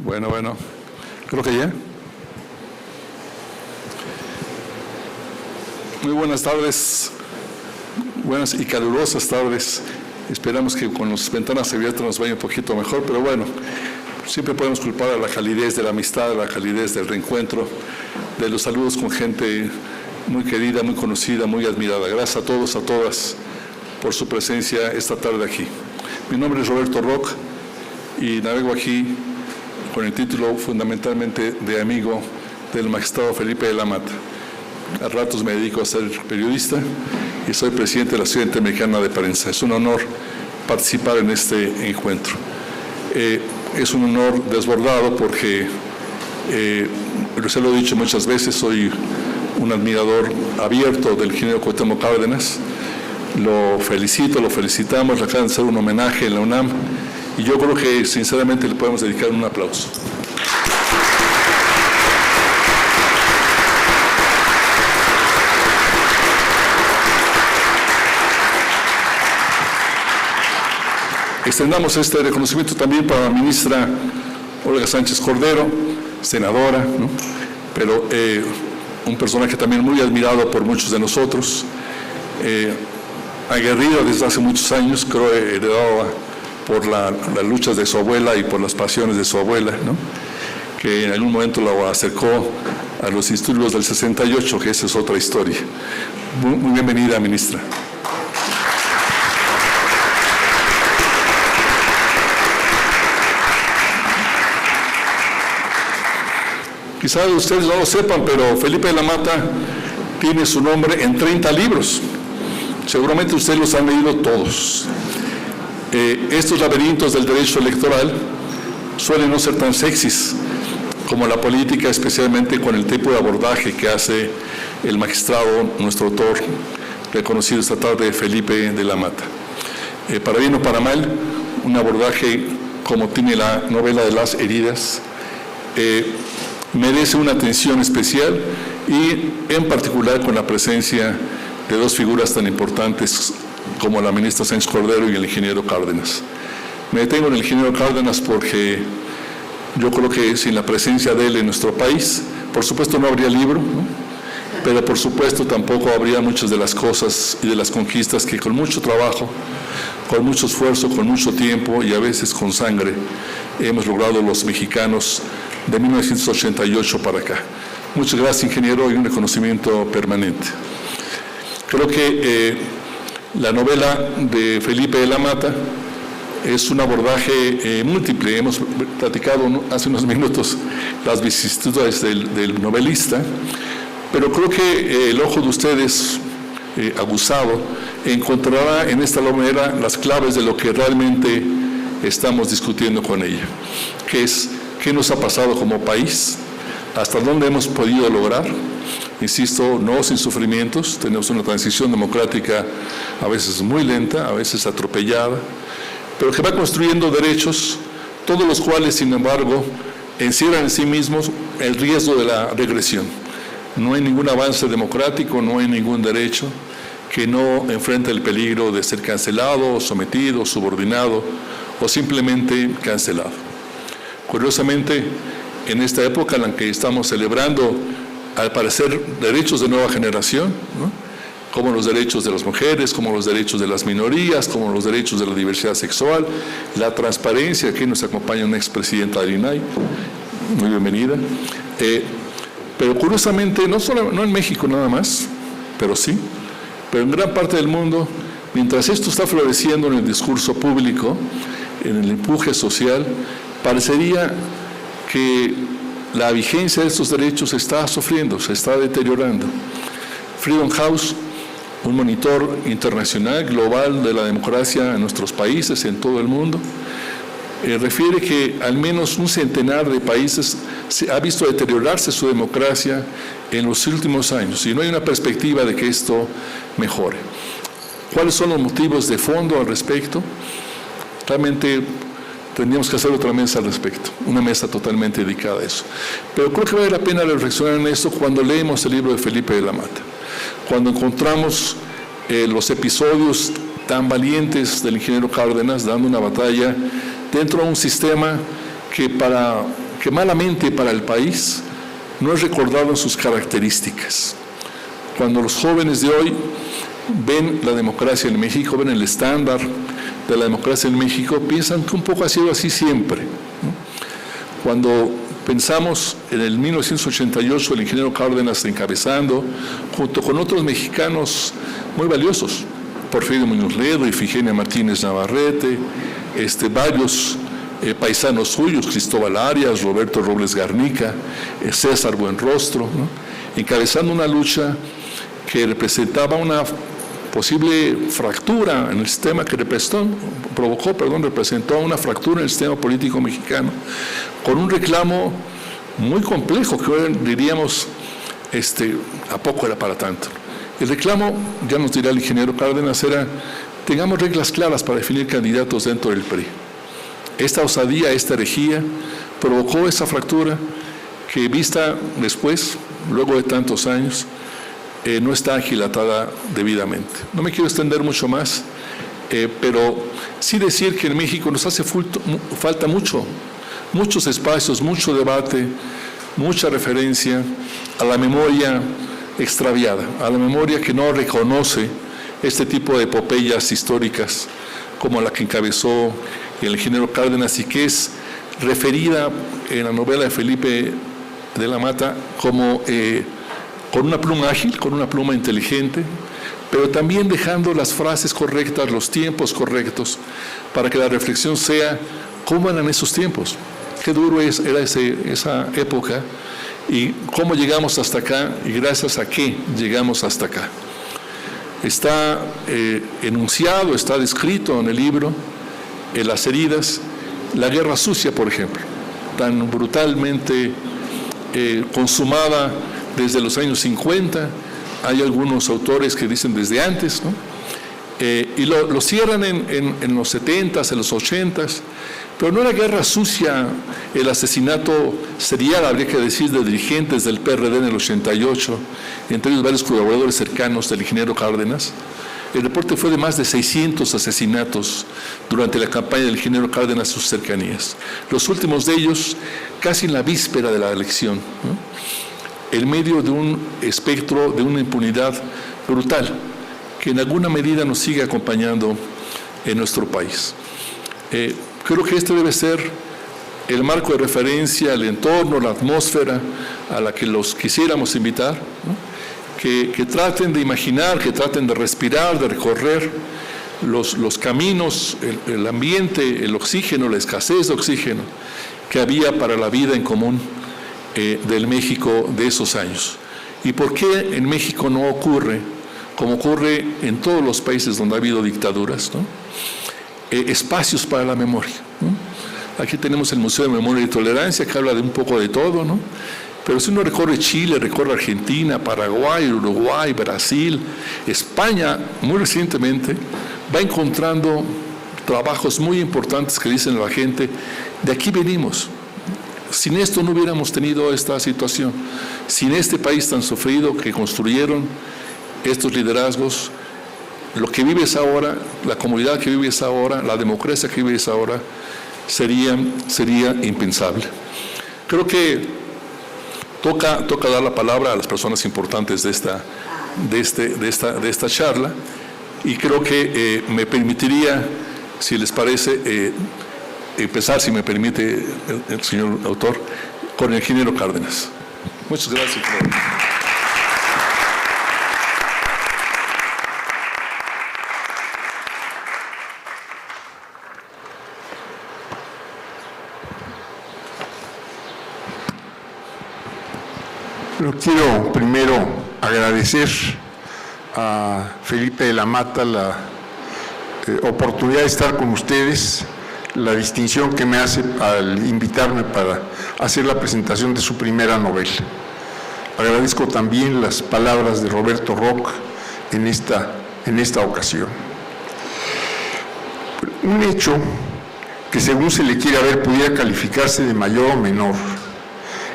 Bueno, creo que ya. Muy buenas tardes, buenas y calurosas tardes. Esperamos que con las ventanas abiertas nos vaya un poquito mejor, pero bueno, siempre podemos culpar a la calidez de la amistad, a la calidez del reencuentro, de los saludos con gente muy querida, muy conocida, muy admirada. Gracias a todos, a todas, por su presencia esta tarde aquí. Mi nombre es Roberto Roch y navego aquí con el título fundamentalmente de amigo del magistrado Felipe de la Mata. A ratos me dedico a ser periodista y soy presidente de la Sociedad Interamericana de Prensa. Es un honor participar en este encuentro. Es un honor desbordado porque, se lo he dicho muchas veces, soy un admirador abierto del ingeniero Cuauhtémoc Cárdenas. Lo felicito, lo felicitamos, le acaban de hacer un homenaje en la UNAM y yo creo que sinceramente le podemos dedicar un aplauso. Extendamos este reconocimiento también para la ministra Olga Sánchez Cordero, senadora, ¿no? Pero un personaje también muy admirado por muchos de nosotros, aguerrido desde hace muchos años, creo heredado por las luchas de su abuela y por las pasiones de su abuela, ¿no? Que en algún momento lo acercó a los disturbios del 68, que esa es otra historia. Muy bienvenida, ministra. Quizás ustedes no lo sepan, pero Felipe de la Mata tiene su nombre en 30 libros. Seguramente ustedes los han leído todos. Estos laberintos del derecho electoral suelen no ser tan sexys como la política, especialmente con el tipo de abordaje que hace el magistrado, nuestro autor reconocido esta tarde, Felipe de la Mata. Para bien o para mal, un abordaje como tiene la novela de Las heridas, merece una atención especial y en particular con la presencia de dos figuras tan importantes como la ministra Sánchez Cordero y el ingeniero Cárdenas. Me detengo en el ingeniero Cárdenas porque yo creo que sin la presencia de él en nuestro país, por supuesto no habría libro, ¿no? Pero por supuesto tampoco habría muchas de las cosas y de las conquistas que con mucho trabajo, con mucho esfuerzo, con mucho tiempo y a veces con sangre hemos logrado los mexicanos de 1988 para acá. Muchas gracias, ingeniero, y un reconocimiento permanente. Creo que la novela de Felipe de la Mata es un abordaje múltiple. Hemos platicado hace unos minutos las vicisitudes del novelista, pero creo que el ojo de ustedes, aguzado, encontrará en esta novela las claves de lo que realmente estamos discutiendo con ella, que es qué nos ha pasado como país, hasta dónde hemos podido lograr. Insisto, no sin sufrimientos, tenemos una transición democrática a veces muy lenta, a veces atropellada, pero que va construyendo derechos, todos los cuales, sin embargo, encierran en sí mismos el riesgo de la regresión. No hay ningún avance democrático, no hay ningún derecho que no enfrente el peligro de ser cancelado, sometido, subordinado o simplemente cancelado. Curiosamente, en esta época en la que estamos celebrando, al parecer, derechos de nueva generación, ¿no? Como los derechos de las mujeres, como los derechos de las minorías, como los derechos de la diversidad sexual, la transparencia. Aquí nos acompaña una expresidenta del INAI, muy bienvenida. Pero curiosamente, no en México nada más, pero sí, pero en gran parte del mundo, mientras esto está floreciendo en el discurso público, en el empuje social, parecería que la vigencia de estos derechos está sufriendo, se está deteriorando. Freedom House, un monitor internacional, global de la democracia en nuestros países, en todo el mundo, refiere que al menos un centenar de países se ha visto deteriorarse su democracia en los últimos años y no hay una perspectiva de que esto mejore. ¿Cuáles son los motivos de fondo al respecto? Realmente tendríamos que hacer otra mesa al respecto, una mesa totalmente dedicada a eso. Pero creo que vale la pena reflexionar en esto cuando leemos el libro de Felipe de la Mata, cuando encontramos los episodios tan valientes del ingeniero Cárdenas dando una batalla dentro de un sistema que para que malamente para el país no es recordado en sus características. Cuando los jóvenes de hoy ven la democracia en México, ven el estándar de la democracia en México, piensan que un poco ha sido así siempre, ¿no? Cuando pensamos en el 1988, el ingeniero Cárdenas encabezando, junto con otros mexicanos muy valiosos, Porfirio Muñoz Ledo, Ifigenia Martínez Navarrete, varios paisanos suyos, Cristóbal Arias, Roberto Robles Garnica, César Buenrostro, ¿no? Encabezando una lucha que representaba una posible fractura en el sistema que representó una fractura en el sistema político mexicano, con un reclamo muy complejo que hoy diríamos, ¿a poco era para tanto? El reclamo, ya nos dirá el ingeniero Cárdenas, era: tengamos reglas claras para definir candidatos dentro del PRI. Esta osadía, esta herejía, provocó esa fractura que, vista después, luego de tantos años, no está aquilatada debidamente. No me quiero extender mucho más, pero sí decir que en México nos hace falta muchos espacios, mucho debate, mucha referencia a la memoria extraviada, a la memoria que no reconoce este tipo de epopeyas históricas como la que encabezó el ingeniero Cárdenas y que es referida en la novela de Felipe de la Mata como con una pluma ágil, con una pluma inteligente, pero también dejando las frases correctas, los tiempos correctos, para que la reflexión sea: ¿cómo eran esos tiempos? Qué duro era esa época y cómo llegamos hasta acá y gracias a qué llegamos hasta acá. Está enunciado, está descrito en el libro, en las heridas, la guerra sucia, por ejemplo, tan brutalmente consumada desde los años 50, hay algunos autores que dicen desde antes, ¿no? Y lo cierran en los 70s, en los 80s, pero no era guerra sucia el asesinato serial, habría que decir, de dirigentes del PRD en el 88, entre ellos varios colaboradores cercanos del ingeniero Cárdenas. El reporte fue de más de 600 asesinatos durante la campaña del ingeniero Cárdenas a sus cercanías. Los últimos de ellos casi en la víspera de la elección, ¿no? En medio de un espectro de una impunidad brutal que en alguna medida nos sigue acompañando en nuestro país. Creo que este debe ser el marco de referencia, el entorno, la atmósfera a la que los quisiéramos invitar, ¿no? Que traten de imaginar, que traten de respirar, de recorrer los caminos, el ambiente, el oxígeno, la escasez de oxígeno que había para la vida en común del México de esos años. ¿Y por qué en México no ocurre, como ocurre en todos los países donde ha habido dictaduras, ¿no? Espacios para la memoria, ¿no? Aquí tenemos el Museo de Memoria y Tolerancia, que habla de un poco de todo, ¿no? Pero si uno recorre Chile, recorre Argentina, Paraguay, Uruguay, Brasil, España, muy recientemente, va encontrando trabajos muy importantes que dicen a la gente: de aquí venimos. Sin esto no hubiéramos tenido esta situación. Sin este país tan sufrido que construyeron estos liderazgos, lo que vives ahora, la comunidad que vives ahora, la democracia que vives ahora, sería impensable. Creo que toca dar la palabra a las personas importantes de esta charla, y creo que me permitiría, si les parece, empezar, si me permite el señor autor, con el ingeniero Cárdenas. Muchas gracias. Pero quiero primero agradecer a Felipe de la Mata la oportunidad de estar con ustedes, la distinción que me hace al invitarme para hacer la presentación de su primera novela. Agradezco también las palabras de Roberto Roch en esta ocasión. Un hecho que, según se le quiera ver, pudiera calificarse de mayor o menor.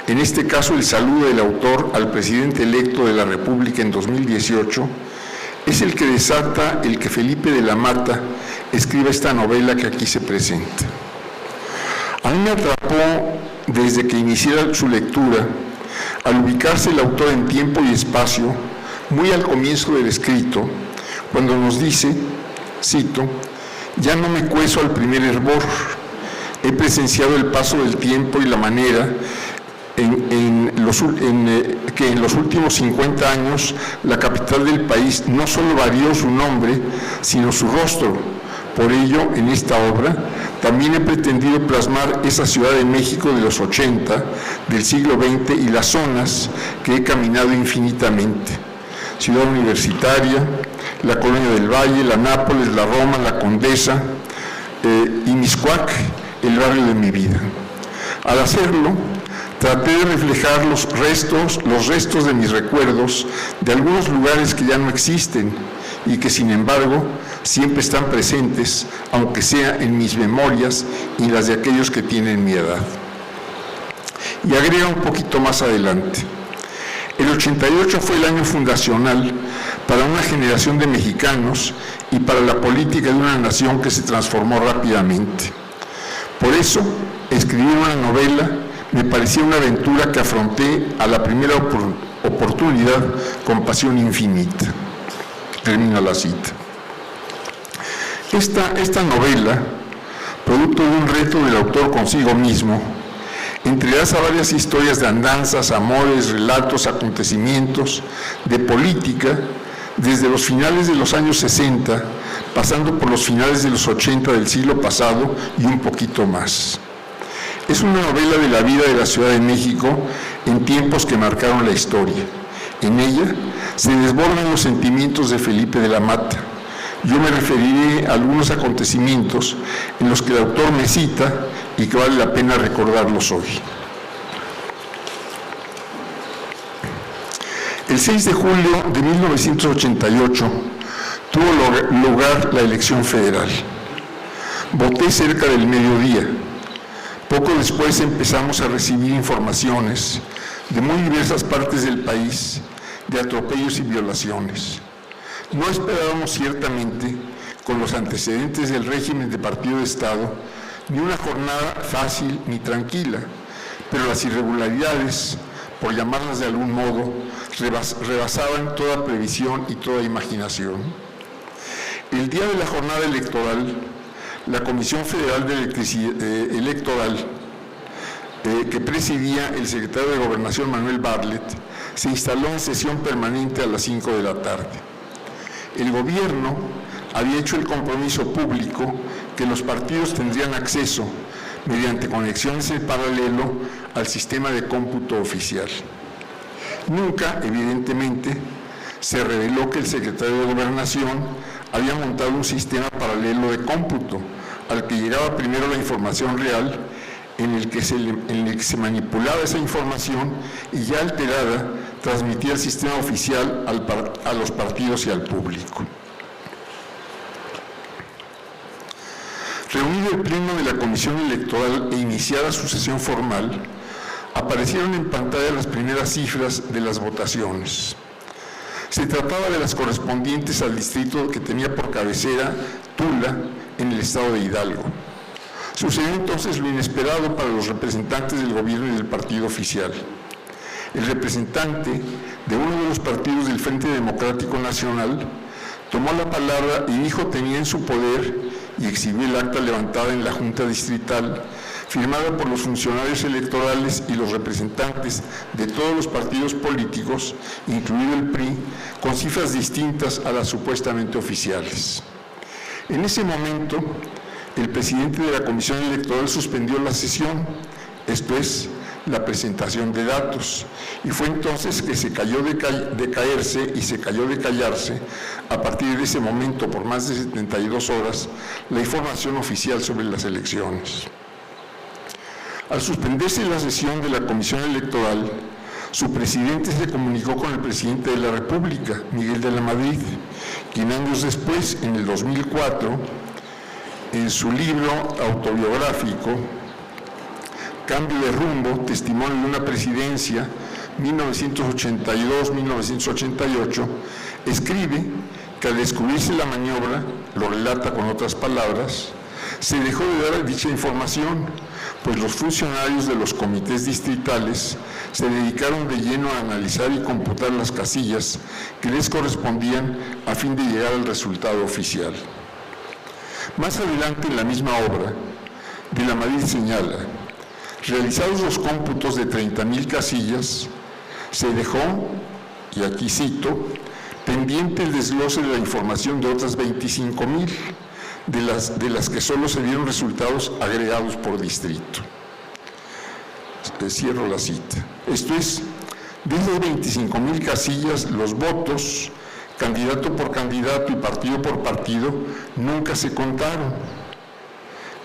En este caso, el saludo del autor al presidente electo de la República en 2018 es el que desata el que Felipe de la Mata escriba esta novela que aquí se presenta. A mí me atrapó desde que iniciara su lectura, al ubicarse el autor en tiempo y espacio, muy al comienzo del escrito, cuando nos dice, cito, «Ya no me cuezo al primer hervor, he presenciado el paso del tiempo y la manera que en los últimos 50 años la capital del país no solo varió su nombre, sino su rostro. Por ello, en esta obra, también he pretendido plasmar esa Ciudad de México de los 80, del siglo XX y las zonas que he caminado infinitamente. Ciudad Universitaria, la Colonia del Valle, la Nápoles, la Roma, la Condesa y Mixcoac, el barrio de mi vida. Al hacerlo, traté de reflejar los restos de mis recuerdos de algunos lugares que ya no existen y que, sin embargo, siempre están presentes, aunque sea en mis memorias y las de aquellos que tienen mi edad. Y agrega un poquito más adelante. El 88 fue el año fundacional para una generación de mexicanos y para la política de una nación que se transformó rápidamente. Por eso, escribir una novela me parecía una aventura que afronté a la primera oportunidad con pasión infinita. Termina la cita. Esta novela, producto de un reto del autor consigo mismo, entrelaza varias historias de andanzas, amores, relatos, acontecimientos, de política, desde los finales de los años 60, pasando por los finales de los 80 del siglo pasado y un poquito más. Es una novela de la vida de la Ciudad de México en tiempos que marcaron la historia. En ella se desbordan los sentimientos de Felipe de la Mata. Yo me referiré a algunos acontecimientos en los que el autor me cita y que vale la pena recordarlos hoy. El 6 de julio de 1988 tuvo lugar la elección federal. Voté cerca del mediodía. Poco después empezamos a recibir informaciones de muy diversas partes del país de atropellos y violaciones. No esperábamos ciertamente, con los antecedentes del régimen de partido de Estado, ni una jornada fácil ni tranquila, pero las irregularidades, por llamarlas de algún modo, rebasaban toda previsión y toda imaginación. El día de la jornada electoral, la Comisión Federal de Electoral, que presidía el secretario de Gobernación Manuel Bartlett, se instaló en sesión permanente a las 5 de la tarde. El gobierno había hecho el compromiso público que los partidos tendrían acceso, mediante conexiones en paralelo, al sistema de cómputo oficial. Nunca, evidentemente, se reveló que el secretario de Gobernación había montado un sistema paralelo de cómputo, al que llegaba primero la información real, en el que se manipulaba esa información y ya alterada transmitía el sistema oficial a los partidos y al público. Reunido el pleno de la Comisión Electoral e iniciada su sesión formal, aparecieron en pantalla las primeras cifras de las votaciones. Se trataba de las correspondientes al distrito que tenía por cabecera Tula, en el estado de Hidalgo. Sucedió entonces lo inesperado para los representantes del gobierno y del partido oficial. El representante de uno de los partidos del Frente Democrático Nacional tomó la palabra y dijo tenía en su poder y exhibió el acta levantada en la Junta Distrital, firmada por los funcionarios electorales y los representantes de todos los partidos políticos, incluido el PRI, con cifras distintas a las supuestamente oficiales. En ese momento, el presidente de la Comisión Electoral suspendió la sesión, esto es, la presentación de datos, y fue entonces que se cayó de caerse y se cayó de callarse, a partir de ese momento, por más de 72 horas, la información oficial sobre las elecciones. Al suspenderse la sesión de la Comisión Electoral, su presidente se comunicó con el presidente de la República, Miguel de la Madrid, quien años después, en el 2004, en su libro autobiográfico, Cambio de rumbo, testimonio de una presidencia, 1982-1988, escribe que al descubrirse la maniobra, lo relata con otras palabras, se dejó de dar dicha información, pues los funcionarios de los comités distritales se dedicaron de lleno a analizar y computar las casillas que les correspondían a fin de llegar al resultado oficial. Más adelante en la misma obra, de la Madrid señala: realizados los cómputos de 30,000 casillas, se dejó, y aquí cito, pendiente el desglose de la información de otras 25,000, de las que solo se dieron resultados agregados por distrito. Cierro la cita. Esto es, de esas 25,000 casillas, los votos, candidato por candidato y partido por partido, nunca se contaron.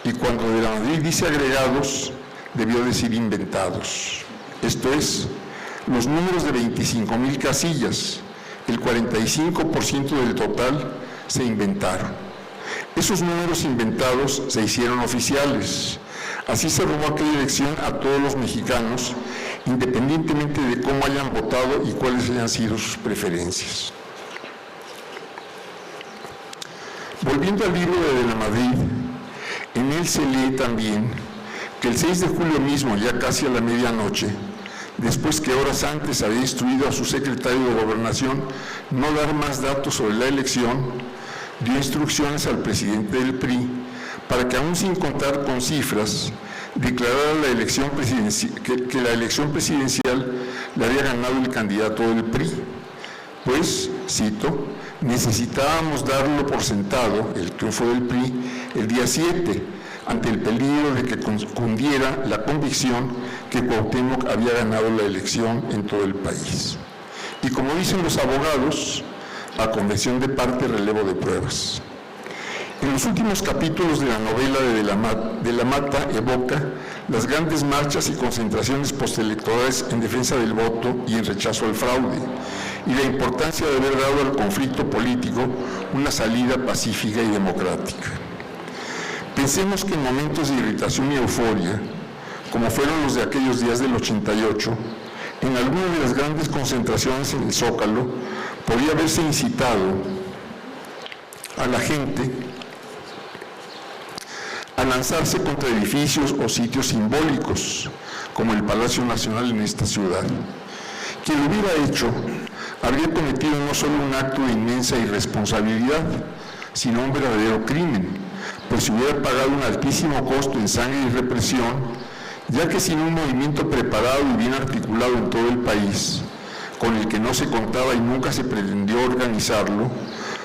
Y cuando de la Madrid dice agregados, debió decir inventados. Esto es, los números de 25,000 casillas, el 45% del total, se inventaron. Esos números inventados se hicieron oficiales. Así se robó aquella elección a todos los mexicanos, independientemente de cómo hayan votado y cuáles hayan sido sus preferencias. Volviendo al libro de la Madrid, en él se lee también que el 6 de julio mismo, ya casi a la medianoche, después que horas antes había instruido a su secretario de Gobernación no dar más datos sobre la elección, dio instrucciones al presidente del PRI para que, aún sin contar con cifras, declarara la elección que la elección presidencial le había ganado el candidato del PRI. Pues, cito, necesitábamos darlo por sentado, el triunfo del PRI, el día 7, ante el peligro de que cundiera la convicción que Cuauhtémoc había ganado la elección en todo el país. Y como dicen los abogados, a convención de parte, relevo de pruebas. En los últimos capítulos de la novela de la Mata evoca las grandes marchas y concentraciones postelectorales en defensa del voto y en rechazo al fraude, y la importancia de haber dado al conflicto político una salida pacífica y democrática. Pensemos que en momentos de irritación y euforia, como fueron los de aquellos días del 88, en alguna de las grandes concentraciones en el Zócalo, podía haberse incitado a la gente a lanzarse contra edificios o sitios simbólicos, como el Palacio Nacional en esta ciudad. Quien lo hubiera hecho, habría cometido no solo un acto de inmensa irresponsabilidad, sino un verdadero crimen, pues se hubiera pagado un altísimo costo en sangre y represión, ya que sin un movimiento preparado y bien articulado en todo el país, con el que no se contaba y nunca se pretendió organizarlo,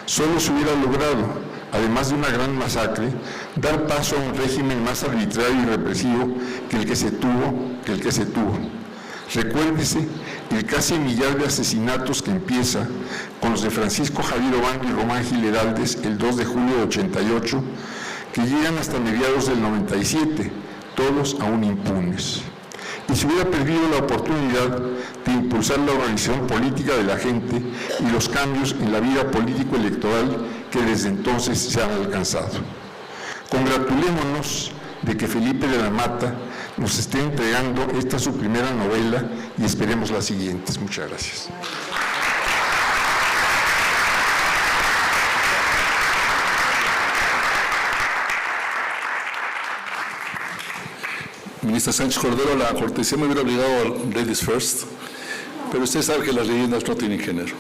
solo se hubiera logrado, además de una gran masacre, dar paso a un régimen más arbitrario y represivo que el que se tuvo. Recuérdese el casi millar de asesinatos que empieza con los de Francisco Javier Obando y Román Gil Heraldez el 2 de julio de 88, que llegan hasta mediados del 97, todos aún impunes. Y se hubiera perdido la oportunidad de impulsar la organización política de la gente y los cambios en la vida político-electoral que desde entonces se han alcanzado. Congratulémonos de que Felipe de la Mata nos esté entregando esta su primera novela y esperemos las siguientes. Muchas gracias. Ministra Sánchez Cordero, la cortesía me hubiera obligado a ladies first, pero usted sabe que las leyendas no tienen género.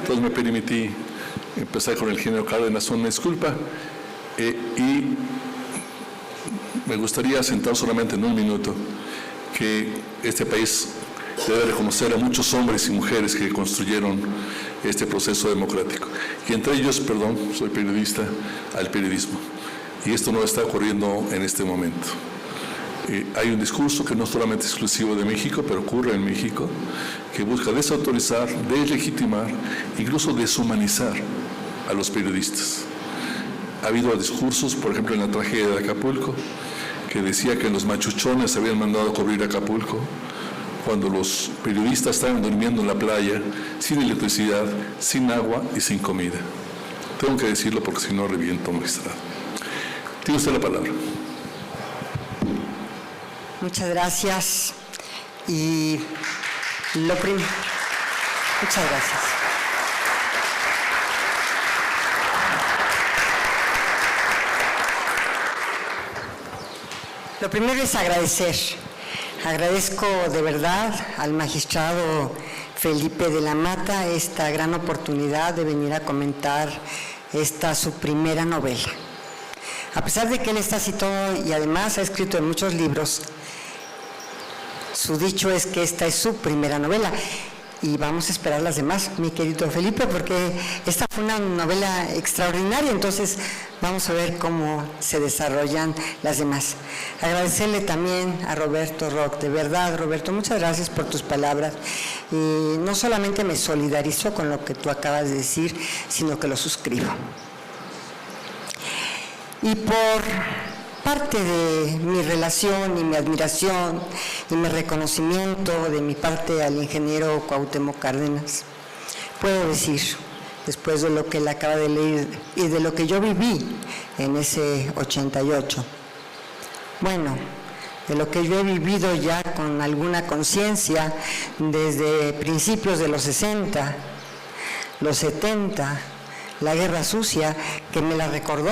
Entonces me permití empezar con el género Cárdenas, una disculpa, y me gustaría asentar solamente en un minuto que este país debe reconocer a muchos hombres y mujeres que construyeron este proceso democrático. Y entre ellos, perdón, soy periodista, al periodismo. Y esto no está ocurriendo en este momento. Hay un discurso que no es solamente exclusivo de México, pero ocurre en México, que busca desautorizar, deslegitimar, incluso deshumanizar a los periodistas. Ha habido discursos, por ejemplo, en la tragedia de Acapulco, que decía que los machuchones habían mandado a cubrir Acapulco, cuando los periodistas estaban durmiendo en la playa, sin electricidad, sin agua y sin comida. Tengo que decirlo porque si no reviento, magistrado. Tiene usted la palabra. Muchas gracias. Muchas gracias. Lo primero es agradecer. Agradezco de verdad al magistrado Felipe de la Mata esta gran oportunidad de venir a comentar esta su primera novela. A pesar de que él está citado y además ha escrito en muchos libros, su dicho es que esta es su primera novela. Y vamos a esperar las demás, mi querido Felipe, porque esta fue una novela extraordinaria, entonces vamos a ver cómo se desarrollan las demás. Agradecerle también a Roberto Roch, de verdad, Roberto, muchas gracias por tus palabras. Y no solamente me solidarizo con lo que tú acabas de decir, sino que lo suscribo. Y por parte de mi relación y mi admiración y mi reconocimiento de mi parte al ingeniero Cuauhtémoc Cárdenas, puedo decir, después de lo que él acaba de leer y de lo que yo viví en ese 88, bueno, de lo que yo he vivido ya con alguna conciencia desde principios de los 60, los 70, la Guerra Sucia, que me la recordó,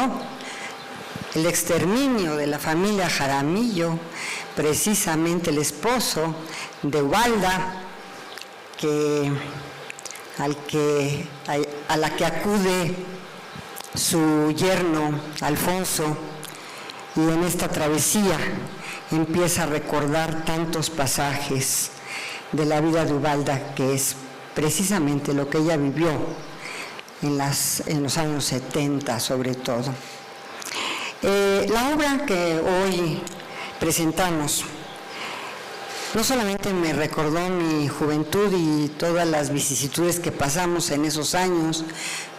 el exterminio de la familia Jaramillo, precisamente el esposo de Ubalda, a la que acude su yerno Alfonso, y en esta travesía empieza a recordar tantos pasajes de la vida de Ubalda, que es precisamente lo que ella vivió en los años 70 sobre todo. La obra que hoy presentamos no solamente me recordó mi juventud y todas las vicisitudes que pasamos en esos años,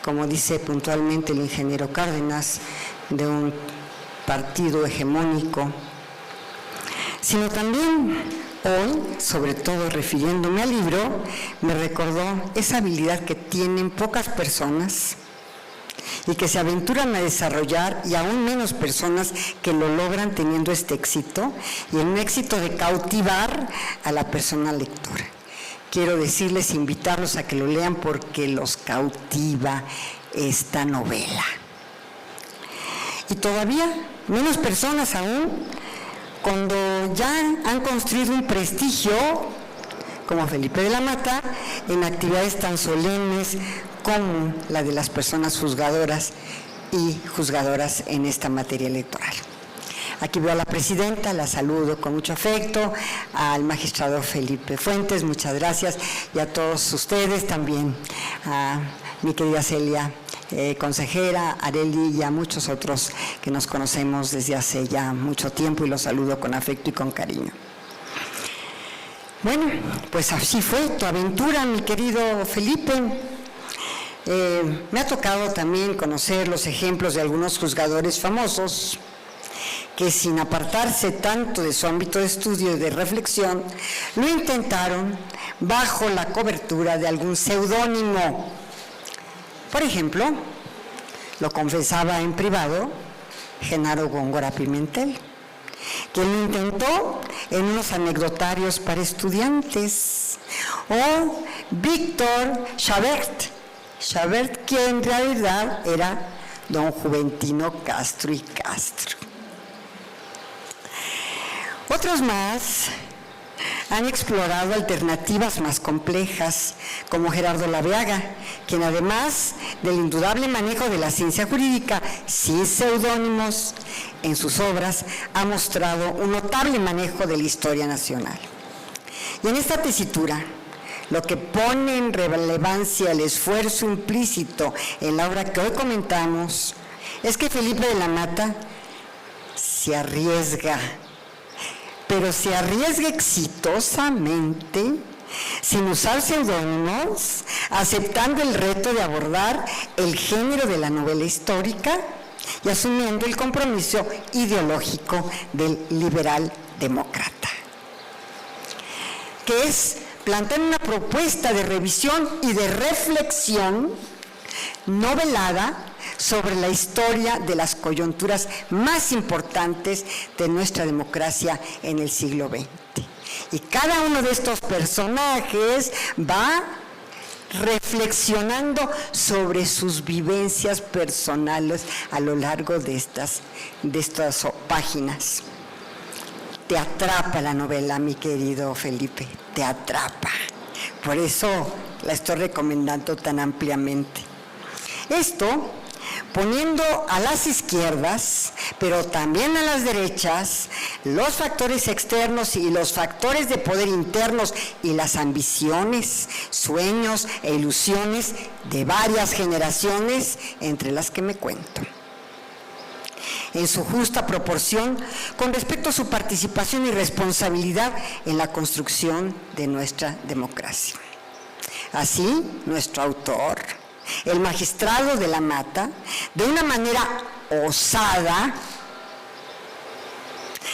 como dice puntualmente el ingeniero Cárdenas, de un partido hegemónico, sino también hoy, sobre todo refiriéndome al libro, me recordó esa habilidad que tienen pocas personas y que se aventuran a desarrollar, y aún menos personas que lo logran teniendo este éxito, y un éxito de cautivar a la persona lectora. Quiero decirles, invitarlos a que lo lean porque los cautiva esta novela. Y todavía menos personas aún, cuando ya han construido un prestigio, como Felipe de la Mata, en actividades tan solemnes como la de las personas juzgadoras y juzgadoras en esta materia electoral. Aquí veo a la presidenta, la saludo con mucho afecto, al magistrado Felipe Fuentes, muchas gracias, y a todos ustedes también, a mi querida Celia, consejera, Areli, y a muchos otros que nos conocemos desde hace ya mucho tiempo, y los saludo con afecto y con cariño. Bueno, pues así fue tu aventura, mi querido Felipe. Me ha tocado también conocer los ejemplos de algunos juzgadores famosos que, sin apartarse tanto de su ámbito de estudio y de reflexión, lo intentaron bajo la cobertura de algún seudónimo. Por ejemplo, lo confesaba en privado Genaro Góngora Pimentel, que lo intentó en unos anecdotarios para estudiantes, o Víctor Chabert, que en realidad era don Juventino Castro y Castro. Otros más han explorado alternativas más complejas, como Gerardo Laveaga, quien además del indudable manejo de la ciencia jurídica sin seudónimos en sus obras, ha mostrado un notable manejo de la historia nacional. Y en esta tesitura, lo que pone en relevancia el esfuerzo implícito en la obra que hoy comentamos es que Felipe de la Mata se arriesga, pero se arriesga exitosamente, sin usar seudónimos, aceptando el reto de abordar el género de la novela histórica y asumiendo el compromiso ideológico del liberal demócrata, que es plantear una propuesta de revisión y de reflexión novelada sobre la historia de las coyunturas más importantes de nuestra democracia en el siglo XX. Y cada uno de estos personajes va reflexionando sobre sus vivencias personales a lo largo de estas páginas. te atrapa la novela, mi querido Felipe, te atrapa. Por eso la estoy recomendando tan ampliamente. Esto poniendo a las izquierdas, pero también a las derechas, los factores externos y los factores de poder internos y las ambiciones, sueños e ilusiones de varias generaciones, entre las que me cuento, en su justa proporción con respecto a su participación y responsabilidad en la construcción de nuestra democracia. Así, nuestro autor, el magistrado de la Mata, de una manera osada,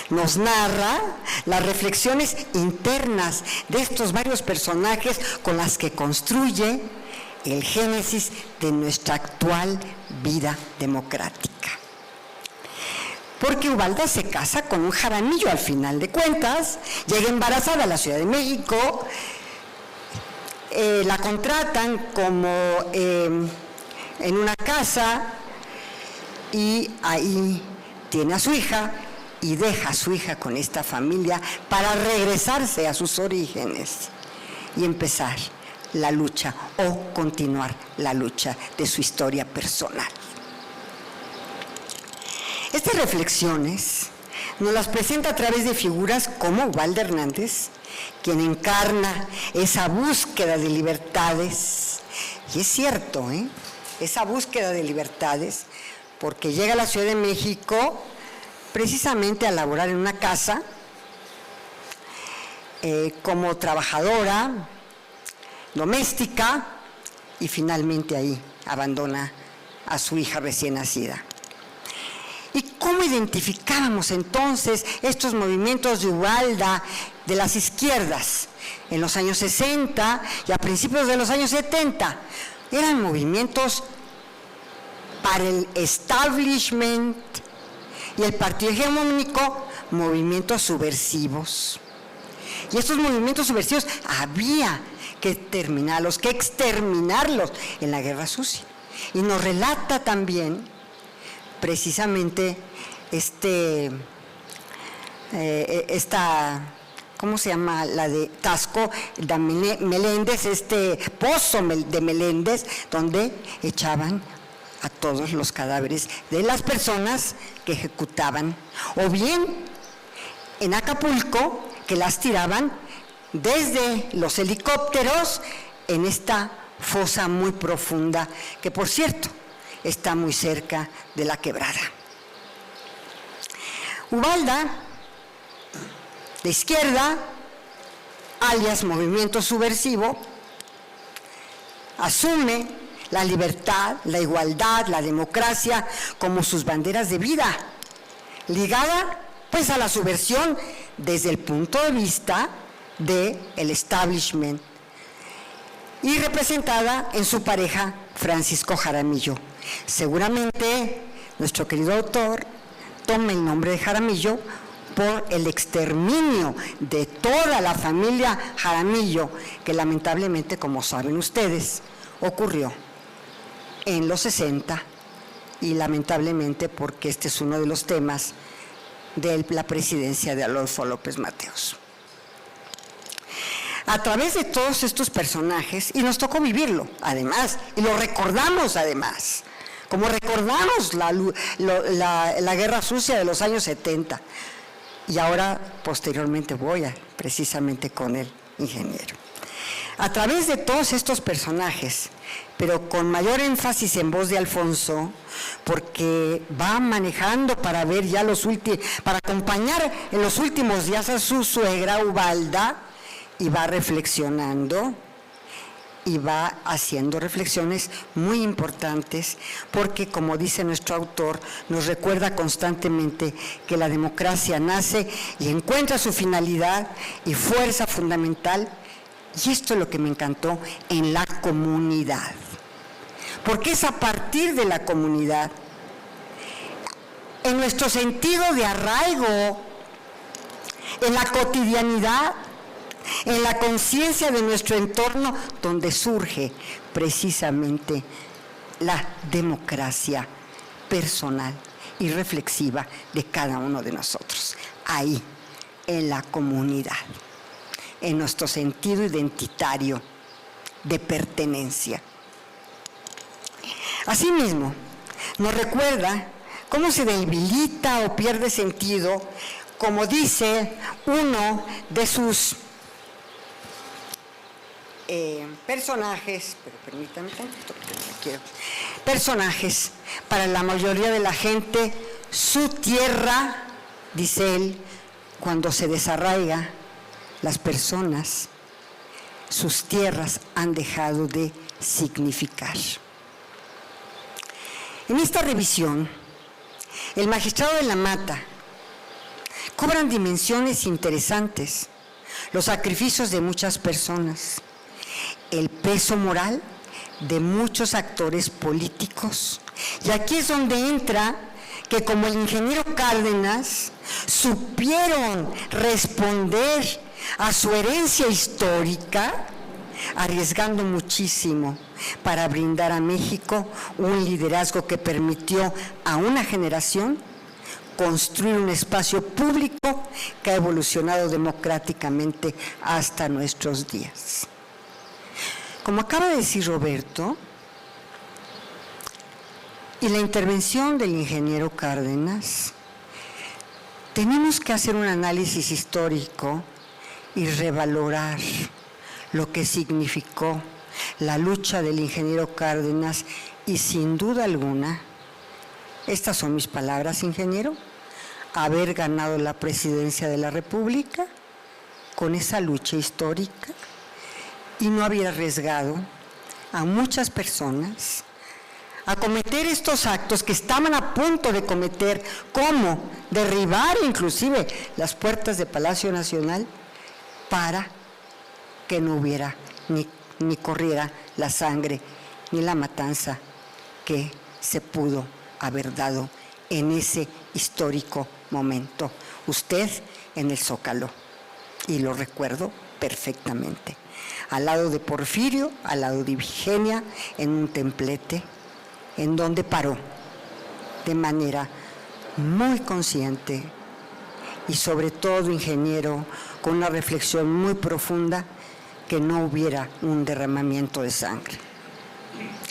nos narra las reflexiones internas de estos varios personajes con las que construye el génesis de nuestra actual vida democrática. Porque Ubalda se casa con un Jaramillo al final de cuentas, llega embarazada a la Ciudad de México, la contratan como en una casa y ahí tiene a su hija y deja a su hija con esta familia para regresarse a sus orígenes y empezar la lucha o continuar la lucha de su historia personal. Estas reflexiones nos las presenta a través de figuras como Ubaldo Hernández, quien encarna esa búsqueda de libertades. Y es cierto, esa búsqueda de libertades, porque llega a la Ciudad de México precisamente a laborar en una casa como trabajadora doméstica y finalmente ahí abandona a su hija recién nacida. ¿Y cómo identificábamos entonces estos movimientos de Ubalda de las izquierdas en los años 60 y a principios de los años 70? Eran movimientos para el establishment y el partido hegemónico, movimientos subversivos. Y estos movimientos subversivos había que terminarlos, que exterminarlos en la Guerra Sucia. Y nos relata también precisamente ¿cómo se llama? La de Tasco, de Meléndez, pozo de Meléndez, donde echaban a todos los cadáveres de las personas que ejecutaban, o bien en Acapulco, que las tiraban desde los helicópteros en esta fosa muy profunda, que por cierto, está muy cerca de la Quebrada. Ubalda, de izquierda, alias movimiento subversivo, asume la libertad, la igualdad, la democracia como sus banderas de vida, ligada pues a la subversión desde el punto de vista del establishment y representada en su pareja Francisco Jaramillo. Seguramente nuestro querido autor toma el nombre de Jaramillo por el exterminio de toda la familia Jaramillo, que lamentablemente, como saben ustedes, ocurrió en los 60 y lamentablemente porque este es uno de los temas de la presidencia de Adolfo López Mateos. A través de todos estos personajes, y nos tocó vivirlo además, y lo recordamos además, como recordamos la Guerra Sucia de los años 70, y ahora posteriormente voy precisamente con el ingeniero. A través de todos estos personajes, pero con mayor énfasis en voz de Alfonso, porque va manejando para ver ya para acompañar en los últimos días a su suegra Ubalda, y va reflexionando y va haciendo reflexiones muy importantes, porque como dice nuestro autor, nos recuerda constantemente que la democracia nace y encuentra su finalidad y fuerza fundamental, y esto es lo que me encantó, en la comunidad, porque es a partir de la comunidad, en nuestro sentido de arraigo, en la cotidianidad, en la conciencia de nuestro entorno, donde surge precisamente la democracia personal y reflexiva de cada uno de nosotros. Ahí en la comunidad, en nuestro sentido identitario de pertenencia. Asimismo, nos recuerda cómo se debilita o pierde sentido, como dice uno de sus personajes, pero permítanme tantito, personajes, para la mayoría de la gente, su tierra, dice él, cuando se desarraiga, las personas, sus tierras han dejado de significar. En esta revisión, el magistrado de la Mata cobran dimensiones interesantes, los sacrificios de muchas personas, el peso moral de muchos actores políticos. Y aquí es donde entra que, como el ingeniero Cárdenas, supieron responder a su herencia histórica, arriesgando muchísimo para brindar a México un liderazgo que permitió a una generación construir un espacio público que ha evolucionado democráticamente hasta nuestros días. Como acaba de decir Roberto, y la intervención del ingeniero Cárdenas, tenemos que hacer un análisis histórico y revalorar lo que significó la lucha del ingeniero Cárdenas, y sin duda alguna, estas son mis palabras, ingeniero, haber ganado la presidencia de la República con esa lucha histórica y no haber arriesgado a muchas personas a cometer estos actos que estaban a punto de cometer, como derribar inclusive las puertas de Palacio Nacional, para que no hubiera ni corriera la sangre ni la matanza que se pudo haber dado en ese histórico momento. Usted en el Zócalo, y lo recuerdo perfectamente, al lado de Porfirio, al lado de Ifigenia, en un templete, en donde paró de manera muy consciente y sobre todo, ingeniero, con una reflexión muy profunda, que no hubiera un derramamiento de sangre.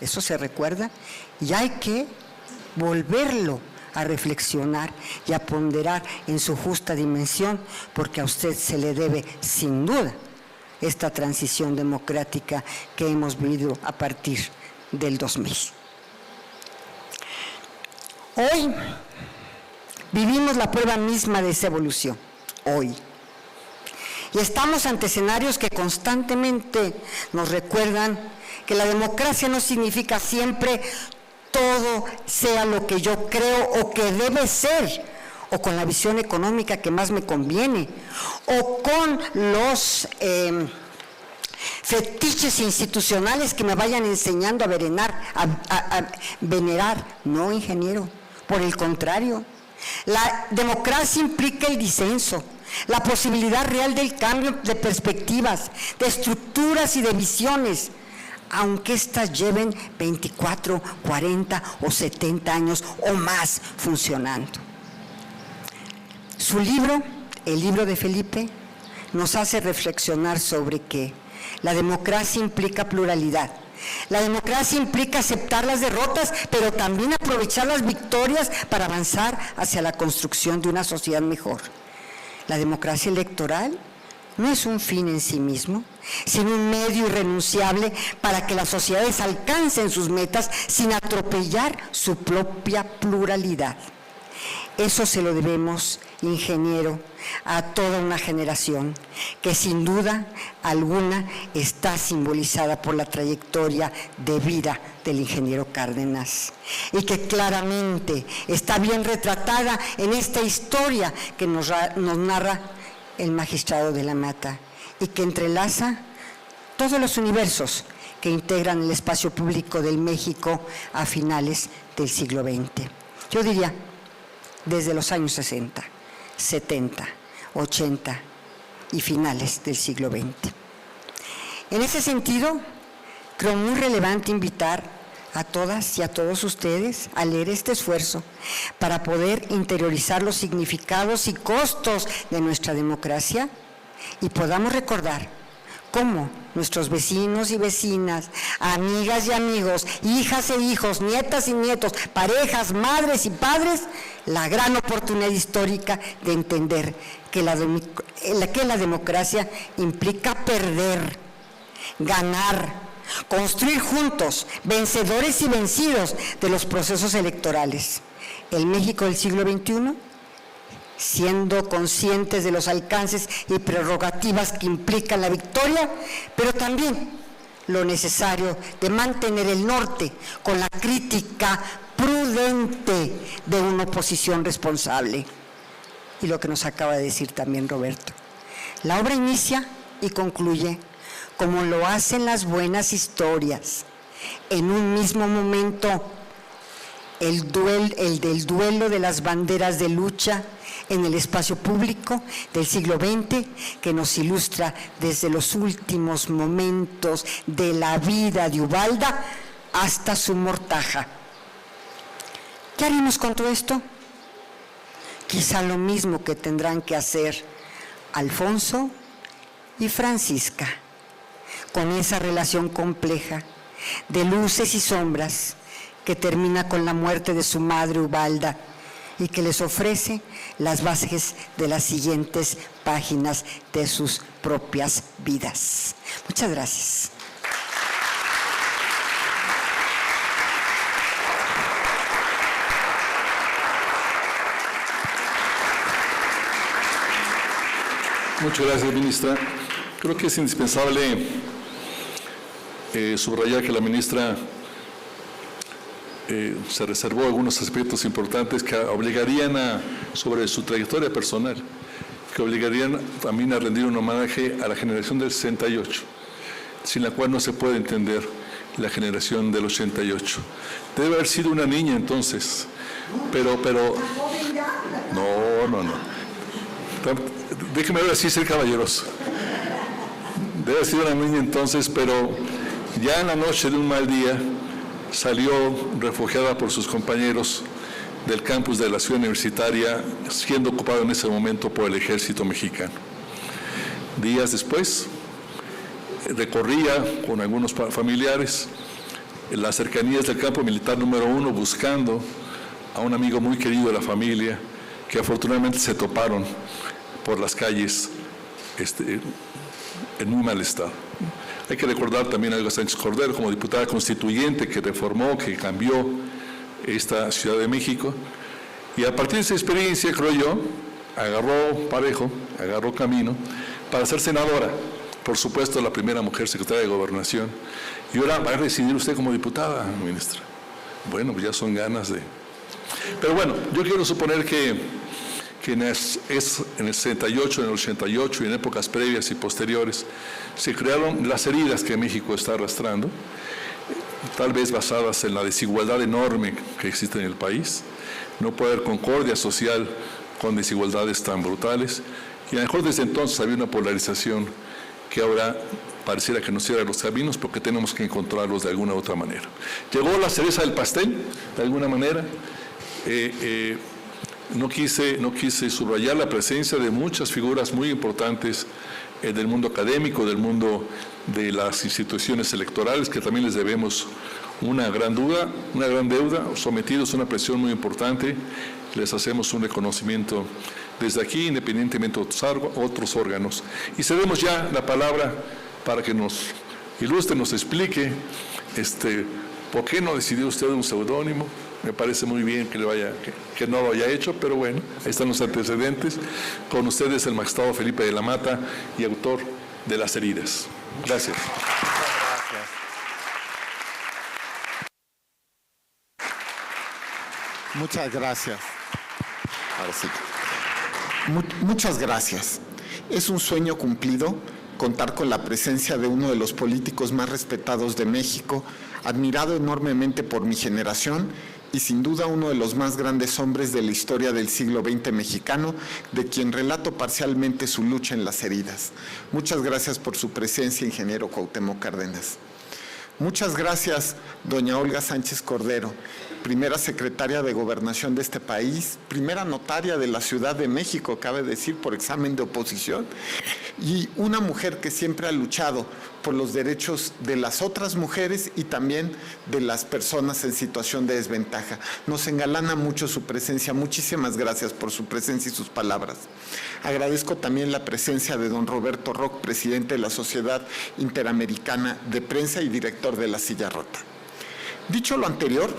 Eso se recuerda y hay que volverlo a reflexionar y a ponderar en su justa dimensión, porque a usted se le debe, sin duda, esta transición democrática que hemos vivido a partir del 2000. Hoy vivimos la prueba misma de esa evolución, hoy. Y estamos ante escenarios que constantemente nos recuerdan que la democracia no significa siempre todo sea lo que yo creo o que debe ser, o con la visión económica que más me conviene, o con los fetiches institucionales que me vayan enseñando a venerar. No, ingeniero, por el contrario, la democracia implica el disenso, la posibilidad real del cambio de perspectivas, de estructuras y de visiones, aunque éstas lleven 24, 40 o 70 años o más funcionando. Su libro, el libro de Felipe, nos hace reflexionar sobre que la democracia implica pluralidad. La democracia implica aceptar las derrotas, pero también aprovechar las victorias para avanzar hacia la construcción de una sociedad mejor. La democracia electoral no es un fin en sí mismo, sino un medio irrenunciable para que las sociedades alcancen sus metas sin atropellar su propia pluralidad. Eso se lo debemos, ingeniero, a toda una generación que sin duda alguna está simbolizada por la trayectoria de vida del ingeniero Cárdenas y que claramente está bien retratada en esta historia que nos narra el magistrado de la Mata y que entrelaza todos los universos que integran el espacio público del México a finales del siglo XX. Yo diría, desde los años 60, 70, 80 y finales del siglo XX. En ese sentido, creo muy relevante invitar a todas y a todos ustedes a leer este esfuerzo para poder interiorizar los significados y costos de nuestra democracia y podamos recordar cómo nuestros vecinos y vecinas, amigas y amigos, hijas e hijos, nietas y nietos, parejas, madres y padres, la gran oportunidad histórica de entender que la democracia implica perder, ganar, construir juntos, vencedores y vencidos de los procesos electorales. El México del siglo XXI, siendo conscientes de los alcances y prerrogativas que implica la victoria, pero también lo necesario de mantener el norte con la crítica prudente de una oposición responsable. Y lo que nos acaba de decir también Roberto. La obra inicia y concluye como lo hacen las buenas historias, en un mismo momento, el del duelo de las banderas de lucha en el espacio público del siglo XX, que nos ilustra desde los últimos momentos de la vida de Ubalda hasta su mortaja. ¿Qué haremos con todo esto? Quizá lo mismo que tendrán que hacer Alfonso y Francisca, con esa relación compleja de luces y sombras que termina con la muerte de su madre Ubalda y que les ofrece las bases de las siguientes páginas de sus propias vidas. Muchas gracias. Muchas gracias, ministra. Creo que es indispensable subrayar que la ministra se reservó algunos aspectos importantes que obligarían sobre su trayectoria personal, que obligarían también a rendir un homenaje a la generación del 68, sin la cual no se puede entender la generación del 88. Debe haber sido una niña entonces, pero no. Déjeme ahora sí ser caballeroso. Debe haber sido una niña entonces, pero ya en la noche de un mal día salió refugiada por sus compañeros del campus de la ciudad universitaria, siendo ocupado en ese momento por el ejército mexicano. Días después, recorría con algunos familiares en las cercanías del campo militar número 1 buscando a un amigo muy querido de la familia que afortunadamente se toparon por las calles en muy mal estado. Hay que recordar también a Olga Sánchez Cordero como diputada constituyente que reformó, que cambió esta Ciudad de México, y a partir de esa experiencia, creo yo, agarró camino para ser senadora, por supuesto la primera mujer secretaria de Gobernación, y ahora va a decidir usted como diputada, ministra. Bueno, pues ya son ganas de... Pero bueno, yo quiero suponer que en el 68, en el 88 y en épocas previas y posteriores, se crearon las heridas que México está arrastrando, tal vez basadas en la desigualdad enorme que existe en el país. No puede haber concordia social con desigualdades tan brutales, y a lo mejor desde entonces había una polarización que ahora pareciera que nos cierra los caminos porque tenemos que encontrarlos de alguna u otra manera. Llegó la cereza del pastel, de alguna manera. No quise subrayar la presencia de muchas figuras muy importantes del mundo académico, del mundo de las instituciones electorales, que también les debemos una gran deuda, sometidos a una presión muy importante. Les hacemos un reconocimiento desde aquí, independientemente de otros órganos. Y cedemos ya la palabra para que nos ilustre, nos explique por qué no decidió usted un seudónimo. Me parece muy bien que no lo haya hecho, pero bueno, ahí están los antecedentes. Con ustedes el magistrado Felipe de la Mata y autor de Las heridas. Gracias. Muchas gracias. Ahora sí. Muchas gracias. Es un sueño cumplido contar con la presencia de uno de los políticos más respetados de México, admirado enormemente por mi generación y sin duda uno de los más grandes hombres de la historia del siglo XX mexicano, de quien relato parcialmente su lucha en Las heridas. Muchas gracias por su presencia, ingeniero Cuauhtémoc Cárdenas. Muchas gracias, doña Olga Sánchez Cordero, primera secretaria de Gobernación de este país, primera notaria de la Ciudad de México, cabe decir, por examen de oposición, y una mujer que siempre ha luchado por los derechos de las otras mujeres y también de las personas en situación de desventaja. Nos engalana mucho su presencia. Muchísimas gracias por su presencia y sus palabras. Agradezco también la presencia de don Roberto Roch, presidente de la Sociedad Interamericana de Prensa y director de La Silla Rota. Dicho lo anterior,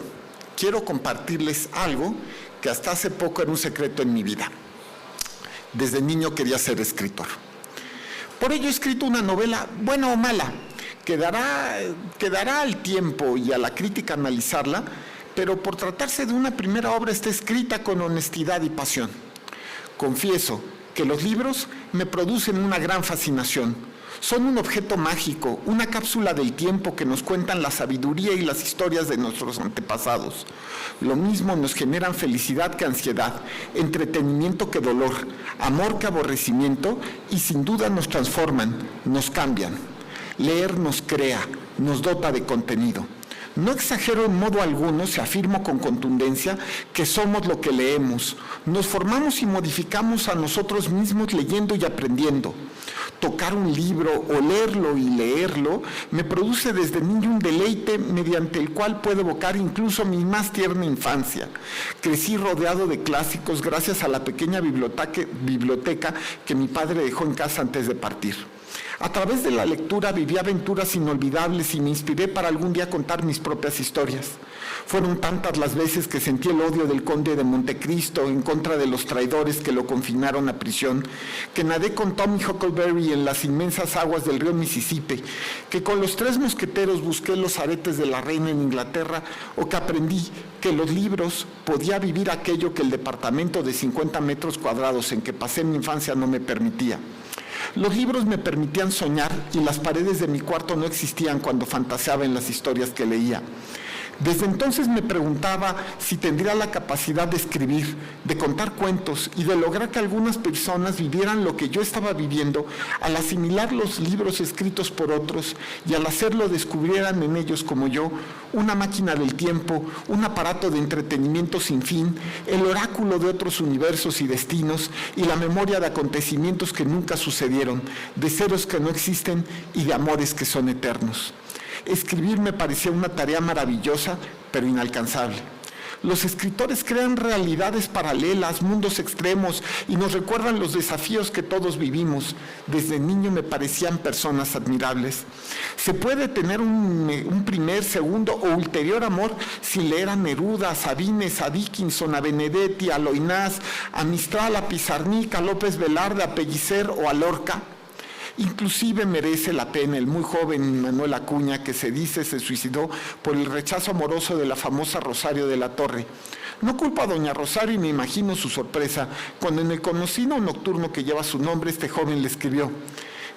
quiero compartirles algo que hasta hace poco era un secreto en mi vida. Desde niño quería ser escritor. Por ello he escrito una novela, buena o mala, quedará al tiempo y a la crítica analizarla, pero por tratarse de una primera obra está escrita con honestidad y pasión. Confieso que los libros me producen una gran fascinación. Son un objeto mágico, una cápsula del tiempo que nos cuentan la sabiduría y las historias de nuestros antepasados. Lo mismo nos generan felicidad que ansiedad, entretenimiento que dolor, amor que aborrecimiento y sin duda nos transforman, nos cambian. Leer nos crea, nos dota de contenido. No exagero en modo alguno si afirmo con contundencia que somos lo que leemos. Nos formamos y modificamos a nosotros mismos leyendo y aprendiendo. Tocar un libro, olerlo y leerlo me produce desde niño un deleite mediante el cual puedo evocar incluso mi más tierna infancia. Crecí rodeado de clásicos gracias a la pequeña biblioteca que mi padre dejó en casa antes de partir. A través de la lectura viví aventuras inolvidables y me inspiré para algún día contar mis propias historias. Fueron tantas las veces que sentí el odio del conde de Montecristo en contra de los traidores que lo confinaron a prisión, que nadé con Tommy Huckleberry en las inmensas aguas del río Mississippi, que con los 3 mosqueteros busqué los aretes de la reina en Inglaterra, o que aprendí que los libros podía vivir aquello que el departamento de 50 metros cuadrados en que pasé mi infancia no me permitía. Los libros me permitían soñar y las paredes de mi cuarto no existían cuando fantaseaba en las historias que leía. Desde entonces me preguntaba si tendría la capacidad de escribir, de contar cuentos y de lograr que algunas personas vivieran lo que yo estaba viviendo al asimilar los libros escritos por otros y al hacerlo descubrieran en ellos como yo una máquina del tiempo, un aparato de entretenimiento sin fin, el oráculo de otros universos y destinos y la memoria de acontecimientos que nunca sucedieron, de ceros que no existen y de amores que son eternos. Escribir me parecía una tarea maravillosa, pero inalcanzable. Los escritores crean realidades paralelas, mundos extremos, y nos recuerdan los desafíos que todos vivimos. Desde niño me parecían personas admirables. Se puede tener un primer, segundo o ulterior amor sin leer a Neruda, a Sabines, a Dickinson, a Benedetti, a Loinás, a Mistral, a Pizarnik, a López Velarde, a Pellicer o a Lorca. Inclusive merece la pena el muy joven Manuel Acuña, que se dice se suicidó por el rechazo amoroso de la famosa Rosario de la Torre. No culpo a doña Rosario y me imagino su sorpresa cuando en el conocido nocturno que lleva su nombre este joven le escribió: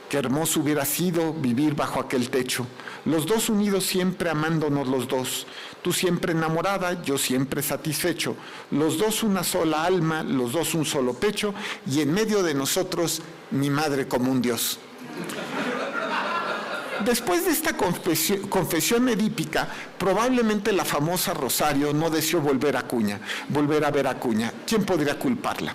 qué hermoso hubiera sido vivir bajo aquel techo, los dos unidos siempre amándonos los dos, tú siempre enamorada, yo siempre satisfecho, los dos una sola alma, los dos un solo pecho, y en medio de nosotros mi madre como un dios. Después de esta confesión edípica, probablemente la famosa Rosario no deseó volver a ver a Acuña. ¿Quién podría culparla?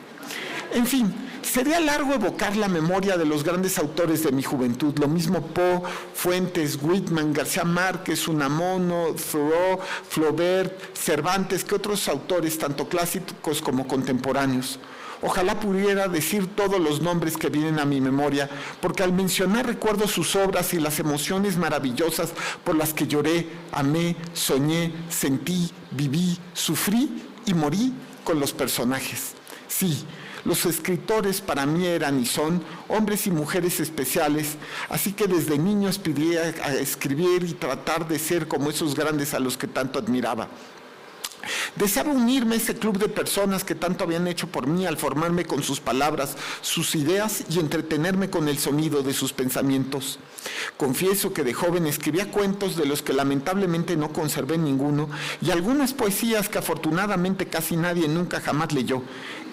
En fin, sería largo evocar la memoria de los grandes autores de mi juventud, lo mismo Poe, Fuentes, Whitman, García Márquez, Unamuno, Thoreau, Flaubert, Cervantes, que otros autores, tanto clásicos como contemporáneos. Ojalá pudiera decir todos los nombres que vienen a mi memoria, porque al mencionar recuerdo sus obras y las emociones maravillosas por las que lloré, amé, soñé, sentí, viví, sufrí y morí con los personajes. Sí, los escritores para mí eran y son hombres y mujeres especiales, así que desde niño aspiré a escribir y tratar de ser como esos grandes a los que tanto admiraba. Deseaba unirme a ese club de personas que tanto habían hecho por mí al formarme con sus palabras, sus ideas y entretenerme con el sonido de sus pensamientos. Confieso que de joven escribía cuentos de los que lamentablemente no conservé ninguno y algunas poesías que afortunadamente casi nadie nunca jamás leyó.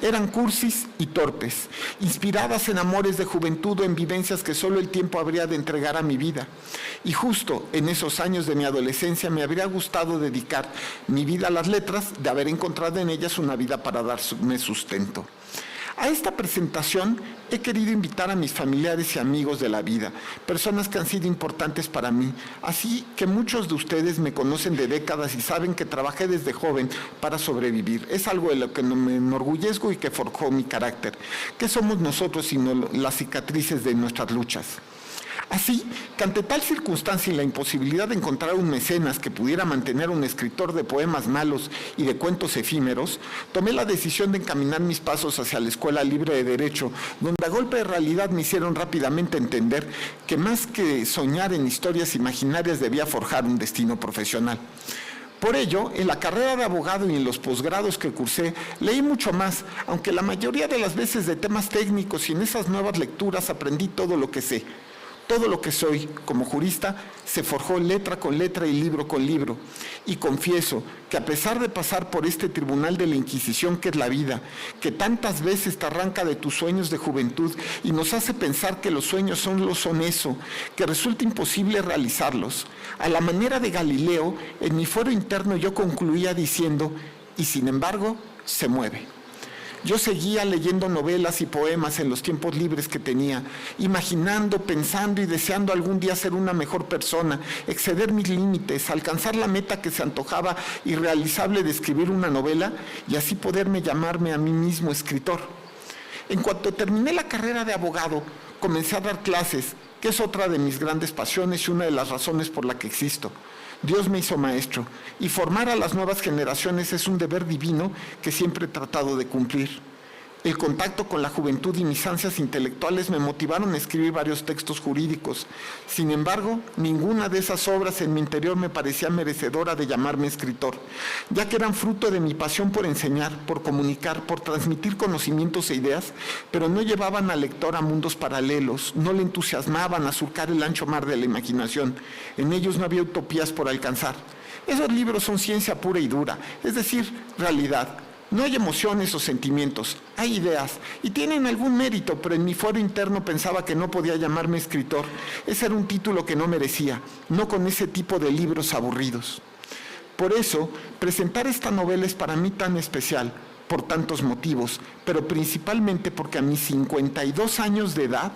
Eran cursis y torpes, inspiradas en amores de juventud o en vivencias que solo el tiempo habría de entregar a mi vida. Y justo en esos años de mi adolescencia me habría gustado dedicar mi vida a las letras, de haber encontrado en ellas una vida para darme sustento. A esta presentación he querido invitar a mis familiares y amigos de la vida, personas que han sido importantes para mí, así que muchos de ustedes me conocen de décadas y saben que trabajé desde joven para sobrevivir. Es algo de lo que me enorgullezco y que forjó mi carácter. ¿Qué somos nosotros sino las cicatrices de nuestras luchas? Así que ante tal circunstancia y la imposibilidad de encontrar un mecenas que pudiera mantener un escritor de poemas malos y de cuentos efímeros, tomé la decisión de encaminar mis pasos hacia la Escuela Libre de Derecho, donde a golpe de realidad me hicieron rápidamente entender que más que soñar en historias imaginarias debía forjar un destino profesional. Por ello, en la carrera de abogado y en los posgrados que cursé, leí mucho más, aunque la mayoría de las veces de temas técnicos, y en esas nuevas lecturas aprendí todo lo que sé. Todo lo que soy como jurista se forjó letra con letra y libro con libro. Y confieso que a pesar de pasar por este tribunal de la Inquisición que es la vida, que tantas veces te arranca de tus sueños de juventud y nos hace pensar que los sueños son eso, que resulta imposible realizarlos, a la manera de Galileo, en mi fuero interno yo concluía diciendo, y sin embargo, se mueve. Yo seguía leyendo novelas y poemas en los tiempos libres que tenía, imaginando, pensando y deseando algún día ser una mejor persona, exceder mis límites, alcanzar la meta que se antojaba irrealizable de escribir una novela y así poderme llamarme a mí mismo escritor. En cuanto terminé la carrera de abogado, comencé a dar clases, que es otra de mis grandes pasiones y una de las razones por la que existo. Dios me hizo maestro y formar a las nuevas generaciones es un deber divino que siempre he tratado de cumplir. El contacto con la juventud y mis ansias intelectuales me motivaron a escribir varios textos jurídicos. Sin embargo, ninguna de esas obras en mi interior me parecía merecedora de llamarme escritor, ya que eran fruto de mi pasión por enseñar, por comunicar, por transmitir conocimientos e ideas, pero no llevaban al lector a mundos paralelos, no le entusiasmaban a surcar el ancho mar de la imaginación. En ellos no había utopías por alcanzar. Esos libros son ciencia pura y dura, es decir, realidad. No hay emociones o sentimientos, hay ideas y tienen algún mérito, pero en mi foro interno pensaba que no podía llamarme escritor. Ese era un título que no merecía, no con ese tipo de libros aburridos. Por eso, presentar esta novela es para mí tan especial, por tantos motivos, pero principalmente porque a mis 52 años de edad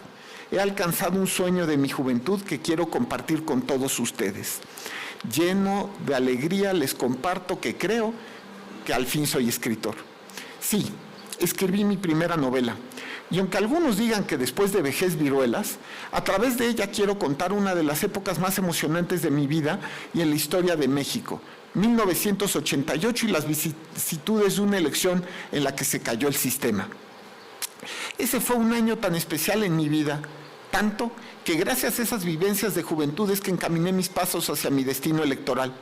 he alcanzado un sueño de mi juventud que quiero compartir con todos ustedes. Lleno de alegría les comparto que creo que al fin soy escritor. Sí, escribí mi primera novela, y aunque algunos digan que después de Vejez Viruelas, a través de ella quiero contar una de las épocas más emocionantes de mi vida y en la historia de México, 1988 y las vicisitudes de una elección en la que se cayó el sistema. Ese fue un año tan especial en mi vida, tanto que gracias a esas vivencias de juventud es que encaminé mis pasos hacia mi destino electoral.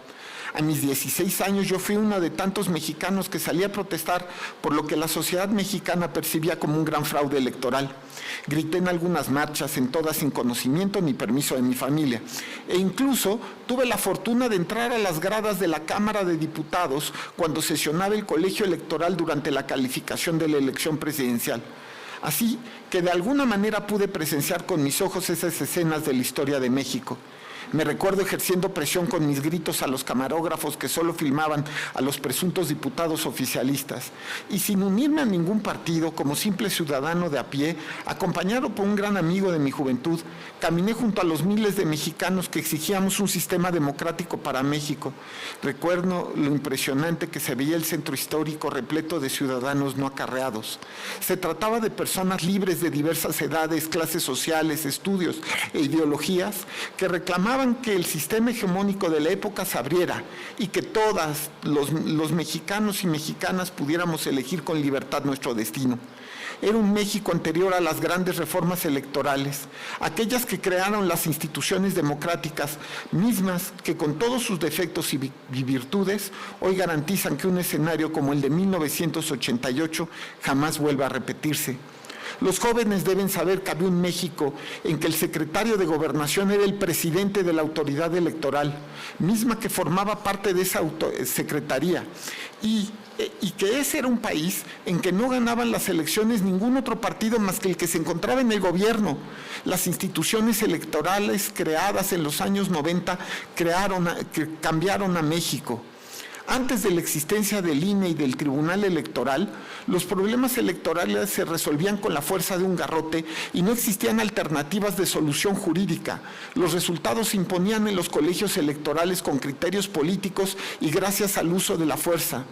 A mis 16 años yo fui uno de tantos mexicanos que salía a protestar por lo que la sociedad mexicana percibía como un gran fraude electoral. Grité en algunas marchas, en todas sin conocimiento ni permiso de mi familia. E incluso tuve la fortuna de entrar a las gradas de la Cámara de Diputados cuando sesionaba el colegio electoral durante la calificación de la elección presidencial. Así que de alguna manera pude presenciar con mis ojos esas escenas de la historia de México. Me recuerdo ejerciendo presión con mis gritos a los camarógrafos que solo filmaban a los presuntos diputados oficialistas. Y sin unirme a ningún partido, como simple ciudadano de a pie, acompañado por un gran amigo de mi juventud, caminé junto a los miles de mexicanos que exigíamos un sistema democrático para México. Recuerdo lo impresionante que se veía el centro histórico repleto de ciudadanos no acarreados. Se trataba de personas libres de diversas edades, clases sociales, estudios e ideologías que reclamaban que el sistema hegemónico de la época se abriera y que todos los mexicanos y mexicanas pudiéramos elegir con libertad nuestro destino. era un México anterior a las grandes reformas electorales, aquellas que crearon las instituciones democráticas, mismas que con todos sus defectos y virtudes, hoy garantizan que un escenario como el de 1988 jamás vuelva a repetirse. Los jóvenes deben saber que había un México en que el secretario de Gobernación era el presidente de la autoridad electoral, misma que formaba parte de esa secretaría, y que ese era un país en que no ganaban las elecciones ningún otro partido más que el que se encontraba en el gobierno. Las instituciones electorales creadas en los años 90 cambiaron a México. Antes de la existencia del INE y del Tribunal Electoral, los problemas electorales se resolvían con la fuerza de un garrote y no existían alternativas de solución jurídica. Los resultados se imponían en los colegios electorales con criterios políticos y gracias al uso de la fuerza.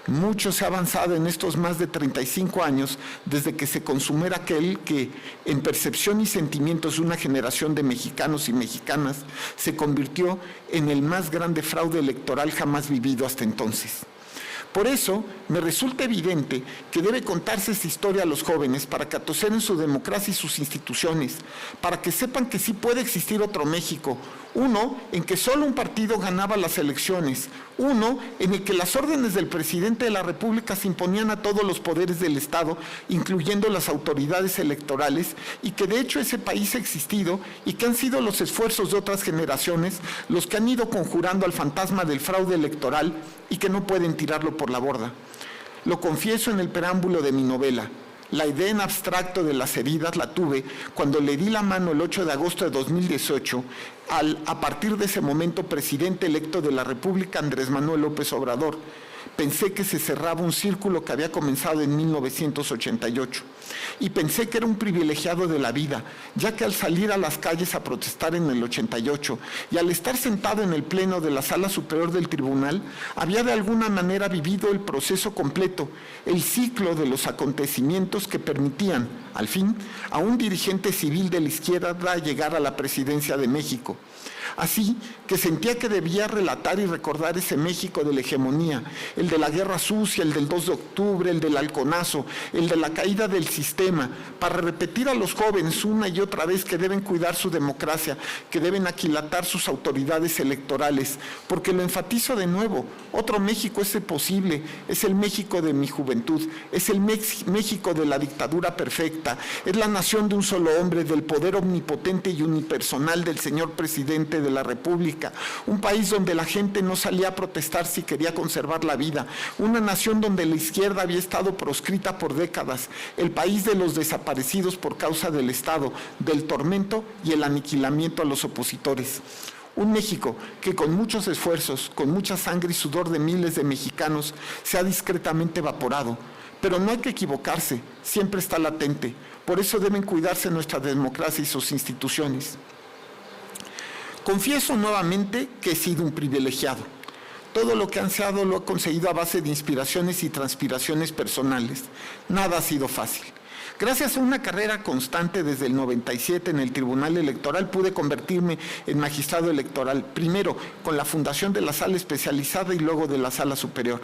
Mucho se ha avanzado en estos más de 35 años desde que se consumera aquel que, en percepción y sentimientos de una generación de mexicanos y mexicanas, se convirtió en el más grande fraude electoral jamás vivido hasta entonces. Por eso, me resulta evidente que debe contarse esta historia a los jóvenes para que atoseren su democracia y sus instituciones, para que sepan que sí puede existir otro México, uno en que solo un partido ganaba las elecciones, uno en el que las órdenes del presidente de la República se imponían a todos los poderes del Estado, incluyendo las autoridades electorales, y que de hecho ese país ha existido y que han sido los esfuerzos de otras generaciones los que han ido conjurando al fantasma del fraude electoral y que no pueden tirarlo por la borda. Lo confieso en el preámbulo de mi novela. La idea en abstracto de las heridas la tuve cuando le di la mano el 8 de agosto de 2018 al, a partir de ese momento, presidente electo de la República, Andrés Manuel López Obrador. Pensé que se cerraba un círculo que había comenzado en 1988 y pensé que era un privilegiado de la vida, ya que al salir a las calles a protestar en el 88 y al estar sentado en el pleno de la Sala Superior del Tribunal, había de alguna manera vivido el proceso completo, el ciclo de los acontecimientos que permitían, al fin, a un dirigente civil de la izquierda llegar a la presidencia de México. Así que sentía que debía relatar y recordar ese México de la hegemonía, el de la guerra sucia, el del 2 de octubre, el del halconazo, el de la caída del sistema, para repetir a los jóvenes una y otra vez que deben cuidar su democracia, que deben aquilatar sus autoridades electorales, porque lo enfatizo de nuevo, otro México es posible, es el México de mi juventud, es el México de la dictadura perfecta, es la nación de un solo hombre, del poder omnipotente y unipersonal del señor presidente de la República, un país donde la gente no salía a protestar si quería conservar la vida, una nación donde la izquierda había estado proscrita por décadas, el país de los desaparecidos por causa del Estado, del tormento y el aniquilamiento a los opositores. Un México que con muchos esfuerzos, con mucha sangre y sudor de miles de mexicanos, se ha discretamente evaporado. Pero no hay que equivocarse, siempre está latente. Por eso deben cuidarse nuestra democracia y sus instituciones. Confieso nuevamente que he sido un privilegiado. Todo lo que he ansiado lo he conseguido a base de inspiraciones y transpiraciones personales. Nada ha sido fácil. Gracias a una carrera constante desde el 97 en el Tribunal Electoral pude convertirme en magistrado electoral, primero con la fundación de la Sala Especializada y luego de la Sala Superior.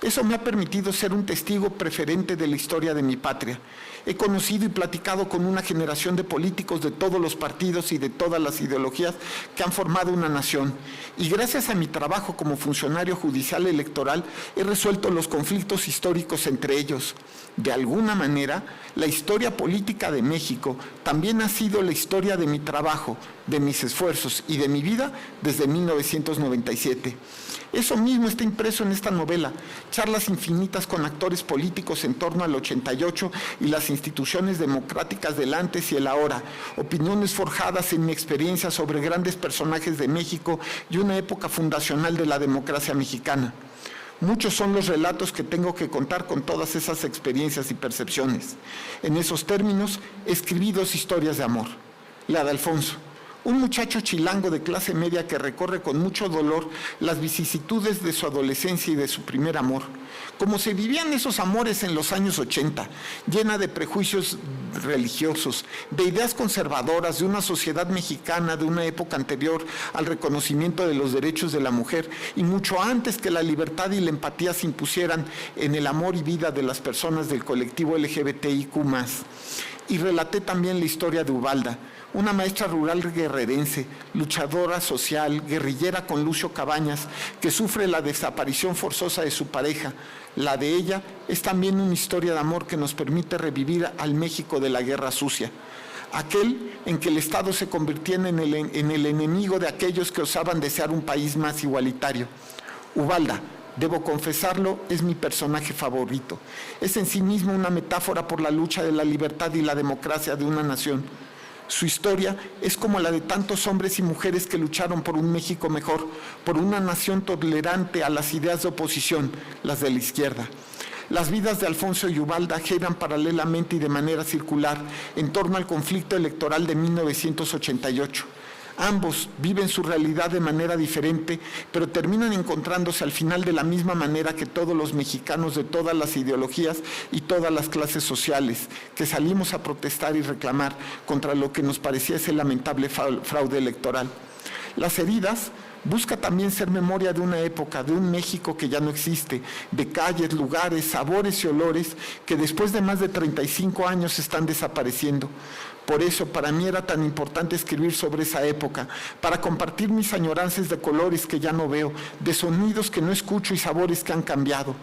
Eso me ha permitido ser un testigo preferente de la historia de mi patria. He conocido y platicado con una generación de políticos de todos los partidos y de todas las ideologías que han formado una nación. Y gracias a mi trabajo como funcionario judicial electoral, he resuelto los conflictos históricos entre ellos. De alguna manera, la historia política de México también ha sido la historia de mi trabajo, de mis esfuerzos y de mi vida desde 1997. Eso mismo está impreso en esta novela, charlas infinitas con actores políticos en torno al 88 y las instituciones democráticas del antes y el ahora, opiniones forjadas en mi experiencia sobre grandes personajes de México y una época fundacional de la democracia mexicana. Muchos son los relatos que tengo que contar con todas esas experiencias y percepciones. En esos términos, escribí 2 historias de amor. La de Alfonso, Un muchacho chilango de clase media que recorre con mucho dolor las vicisitudes de su adolescencia y de su primer amor. Como se vivían esos amores en los años 80, llena de prejuicios religiosos, de ideas conservadoras, de una sociedad mexicana de una época anterior al reconocimiento de los derechos de la mujer y mucho antes que la libertad y la empatía se impusieran en el amor y vida de las personas del colectivo LGBTIQ+. Y relaté también la historia de Ubalda, una maestra rural guerrerense, luchadora social, guerrillera con Lucio Cabañas, que sufre la desaparición forzosa de su pareja. La de ella es también una historia de amor que nos permite revivir al México de la guerra sucia, aquel en que el Estado se convirtió en el enemigo de aquellos que osaban desear un país más igualitario. Ubalda, debo confesarlo, es mi personaje favorito. Es en sí mismo una metáfora por la lucha de la libertad y la democracia de una nación. Su historia es como la de tantos hombres y mujeres que lucharon por un México mejor, por una nación tolerante a las ideas de oposición, las de la izquierda. Las vidas de Alfonso y Ubalda giran paralelamente y de manera circular en torno al conflicto electoral de 1988. Ambos viven su realidad de manera diferente, pero terminan encontrándose al final de la misma manera que todos los mexicanos de todas las ideologías y todas las clases sociales, que salimos a protestar y reclamar contra lo que nos parecía ese lamentable fraude electoral. Las heridas busca también ser memoria de una época, de un México que ya no existe, de calles, lugares, sabores y olores que después de más de 35 años están desapareciendo. Por eso para mí era tan importante escribir sobre esa época, para compartir mis añoranzas de colores que ya no veo, de sonidos que no escucho y sabores que han cambiado.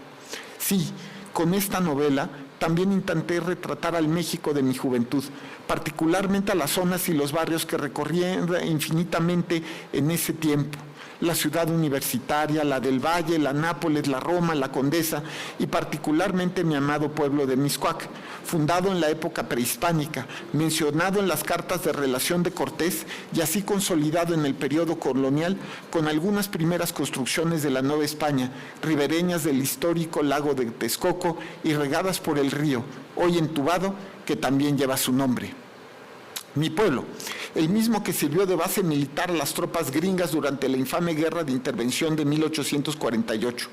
Sí, con esta novela también intenté retratar al México de mi juventud, particularmente a las zonas y los barrios que recorrí infinitamente en ese tiempo. La ciudad universitaria, la del Valle, la Nápoles, la Roma, la Condesa y particularmente mi amado pueblo de Mixcoac, fundado en la época prehispánica, mencionado en las cartas de relación de Cortés y así consolidado en el periodo colonial con algunas primeras construcciones de la Nueva España, ribereñas del histórico lago de Texcoco y regadas por el río, hoy entubado, que también lleva su nombre. Mi pueblo, el mismo que sirvió de base militar a las tropas gringas durante la infame guerra de intervención de 1848,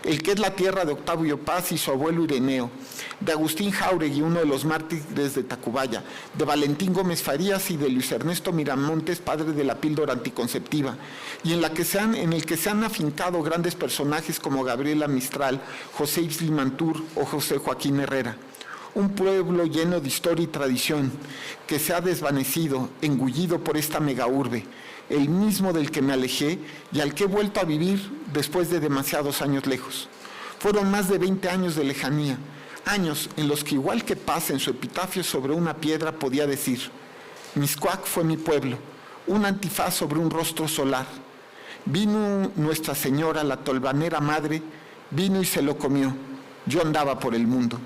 el que es la tierra de Octavio Paz y su abuelo Ireneo, de Agustín Jáuregui, uno de los mártires de Tacubaya, de Valentín Gómez Farías y de Luis Ernesto Miramontes, padre de la píldora anticonceptiva, y en el que se han afincado grandes personajes como Gabriela Mistral, José Ibs Limantur o José Joaquín Herrera. Un pueblo lleno de historia y tradición que se ha desvanecido, engullido por esta megaurbe, el mismo del que me alejé y al que he vuelto a vivir después de demasiados años lejos. Fueron más de 20 años de lejanía, años en los que igual que Paz en su epitafio sobre una piedra podía decir: Mixcoac fue mi pueblo, un antifaz sobre un rostro solar. Vino Nuestra Señora, la tolvanera madre, vino y se lo comió. Yo andaba por el mundo.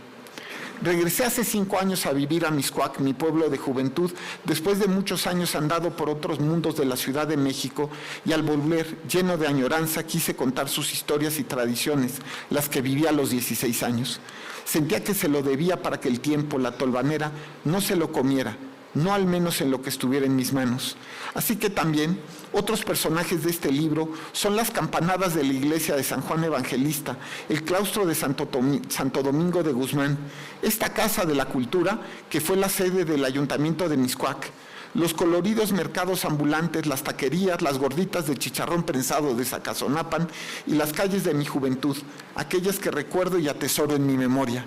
Regresé hace 5 años a vivir a Mixcoac, mi pueblo de juventud, después de muchos años andado por otros mundos de la Ciudad de México, y al volver, lleno de añoranza, quise contar sus historias y tradiciones, las que viví a los 16 años. Sentía que se lo debía para que el tiempo, la tolvanera, no se lo comiera, no al menos en lo que estuviera en mis manos. Así que también otros personajes de este libro son las campanadas de la iglesia de San Juan Evangelista, el claustro de Santo Domingo de Guzmán, esta casa de la cultura que fue la sede del ayuntamiento de Mixcoac, los coloridos mercados ambulantes, las taquerías, las gorditas de chicharrón prensado de Zacazonapan y las calles de mi juventud, aquellas que recuerdo y atesoro en mi memoria.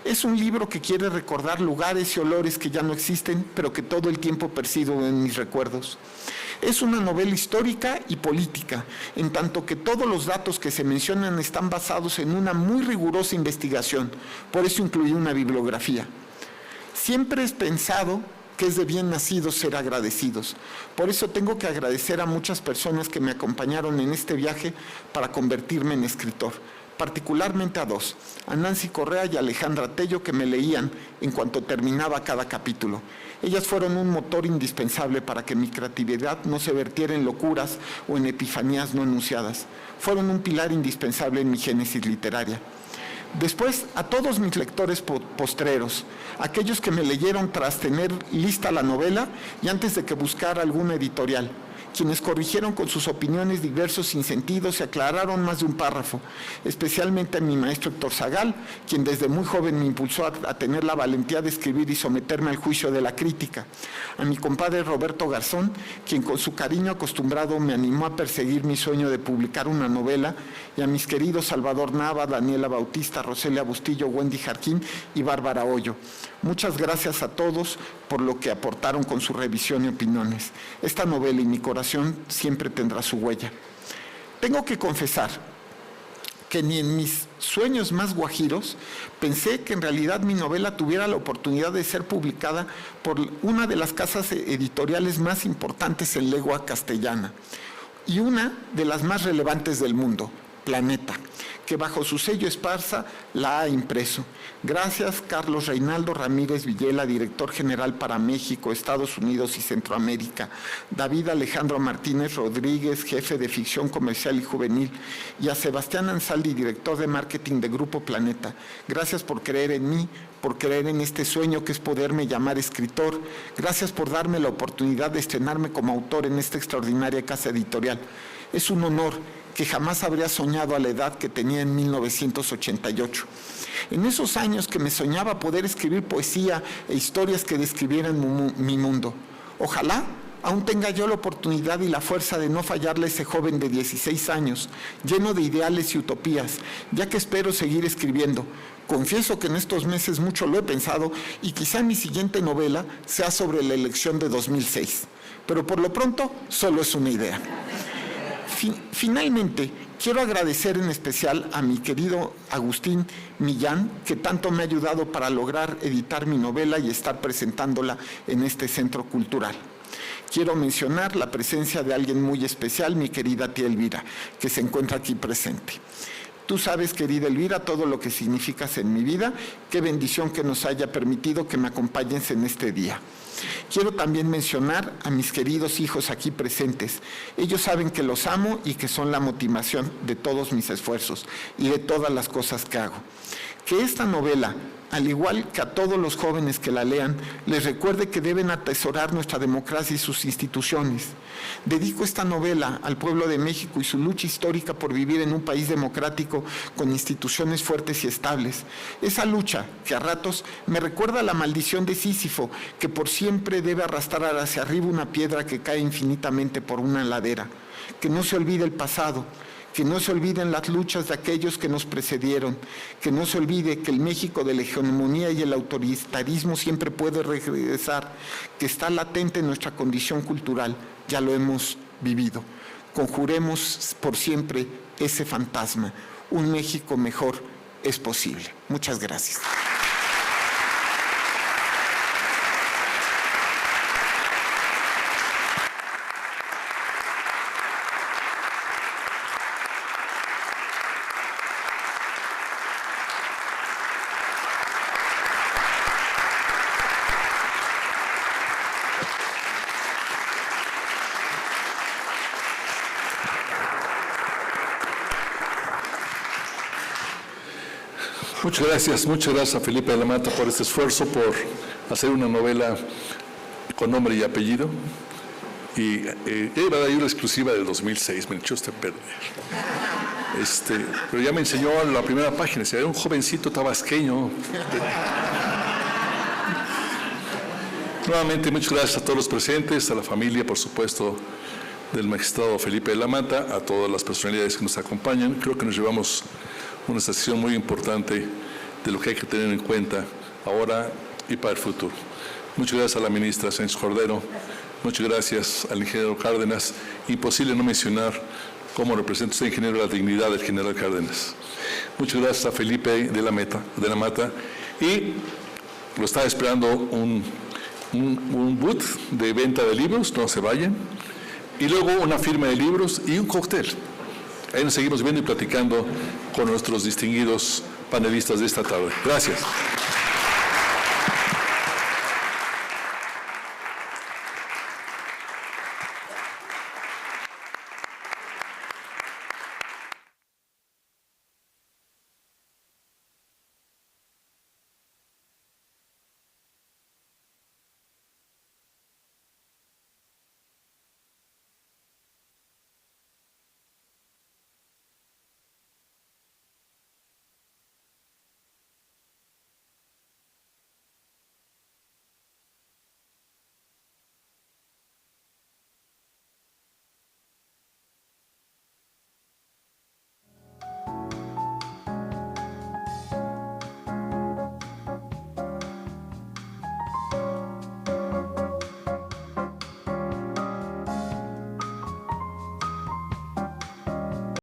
Es un libro que quiere recordar lugares y olores que ya no existen, pero que todo el tiempo persigo en mis recuerdos. Es una novela histórica y política, en tanto que todos los datos que se mencionan están basados en una muy rigurosa investigación, por eso incluí una bibliografía. Siempre he pensado que es de bien nacidos ser agradecidos. Por eso tengo que agradecer a muchas personas que me acompañaron en este viaje para convertirme en escritor. Particularmente a 2, a Nancy Correa y a Alejandra Tello, que me leían en cuanto terminaba cada capítulo. Ellas fueron un motor indispensable para que mi creatividad no se vertiera en locuras o en epifanías no anunciadas. Fueron un pilar indispensable en mi génesis literaria. Después, a todos mis lectores postreros, aquellos que me leyeron tras tener lista la novela y antes de que buscara alguna editorial, quienes corrigieron con sus opiniones diversos sinsentidos y aclararon más de un párrafo, especialmente a mi maestro Héctor Zagal, quien desde muy joven me impulsó a tener la valentía de escribir y someterme al juicio de la crítica, a mi compadre Roberto Garzón, quien con su cariño acostumbrado me animó a perseguir mi sueño de publicar una novela, y a mis queridos Salvador Nava, Daniela Bautista, Roselia Bustillo, Wendy Jarquín y Bárbara Hoyo. Muchas gracias a todos por lo que aportaron con su revisión y opiniones. Esta novela y mi corazón siempre tendrá su huella. Tengo que confesar que ni en mis sueños más guajiros pensé que en realidad mi novela tuviera la oportunidad de ser publicada por una de las casas editoriales más importantes en lengua castellana y una de las más relevantes del mundo, Planeta, que bajo su sello Esparza la ha impreso. Gracias, Carlos Reinaldo Ramírez Villela, director general para México, Estados Unidos y Centroamérica, David Alejandro Martínez Rodríguez, jefe de ficción comercial y juvenil, y a Sebastián Ansaldi, director de marketing de Grupo Planeta. Gracias por creer en mí, por creer en este sueño que es poderme llamar escritor. Gracias por darme la oportunidad de estrenarme como autor en esta extraordinaria casa editorial. Es un honor que jamás habría soñado a la edad que tenía en 1988. En esos años que me soñaba poder escribir poesía e historias que describieran mi mundo. Ojalá aún tenga yo la oportunidad y la fuerza de no fallarle a ese joven de 16 años, lleno de ideales y utopías, ya que espero seguir escribiendo. Confieso que en estos meses mucho lo he pensado y quizá mi siguiente novela sea sobre la elección de 2006. Pero por lo pronto, solo es una idea. Finalmente, quiero agradecer en especial a mi querido Agustín Millán, que tanto me ha ayudado para lograr editar mi novela y estar presentándola en este centro cultural. Quiero mencionar la presencia de alguien muy especial, mi querida tía Elvira, que se encuentra aquí presente. Tú sabes, querida Elvira, todo lo que significas en mi vida. Qué bendición que nos haya permitido que me acompañes en este día. Quiero también mencionar a mis queridos hijos aquí presentes. Ellos saben que los amo y que son la motivación de todos mis esfuerzos y de todas las cosas que hago. Que esta novela, al igual que a todos los jóvenes que la lean, les recuerde que deben atesorar nuestra democracia y sus instituciones. Dedico esta novela al pueblo de México y su lucha histórica por vivir en un país democrático con instituciones fuertes y estables. Esa lucha que a ratos me recuerda a la maldición de Sísifo, que por siempre debe arrastrar hacia arriba una piedra que cae infinitamente por una ladera. Que no se olvide el pasado, que no se olviden las luchas de aquellos que nos precedieron, que no se olvide que el México de la hegemonía y el autoritarismo siempre puede regresar, que está latente en nuestra condición cultural, ya lo hemos vivido. Conjuremos por siempre ese fantasma. Un México mejor es posible. Muchas gracias. Muchas gracias a Felipe de la Mata por este esfuerzo, por hacer una novela con nombre y apellido. Y iba a dar una exclusiva del 2006, me echó usted a perder. Pero ya me enseñó la primera página, era un jovencito tabasqueño. Nuevamente, muchas gracias a todos los presentes, a la familia, por supuesto, del magistrado Felipe de la Mata, a todas las personalidades que nos acompañan. Creo que nos llevamos una sesión muy importante de lo que hay que tener en cuenta ahora y para el futuro. Muchas gracias a la ministra Sánchez Cordero, muchas gracias al ingeniero Cárdenas. Imposible no mencionar cómo representa usted, ingeniero, la dignidad del general Cárdenas. Muchas gracias a Felipe de la Mata. Y lo está esperando un booth de venta de libros, no se vayan. Y luego una firma de libros y un cóctel. Ahí nos seguimos viendo y platicando con nuestros distinguidos panelistas de esta tarde. Gracias.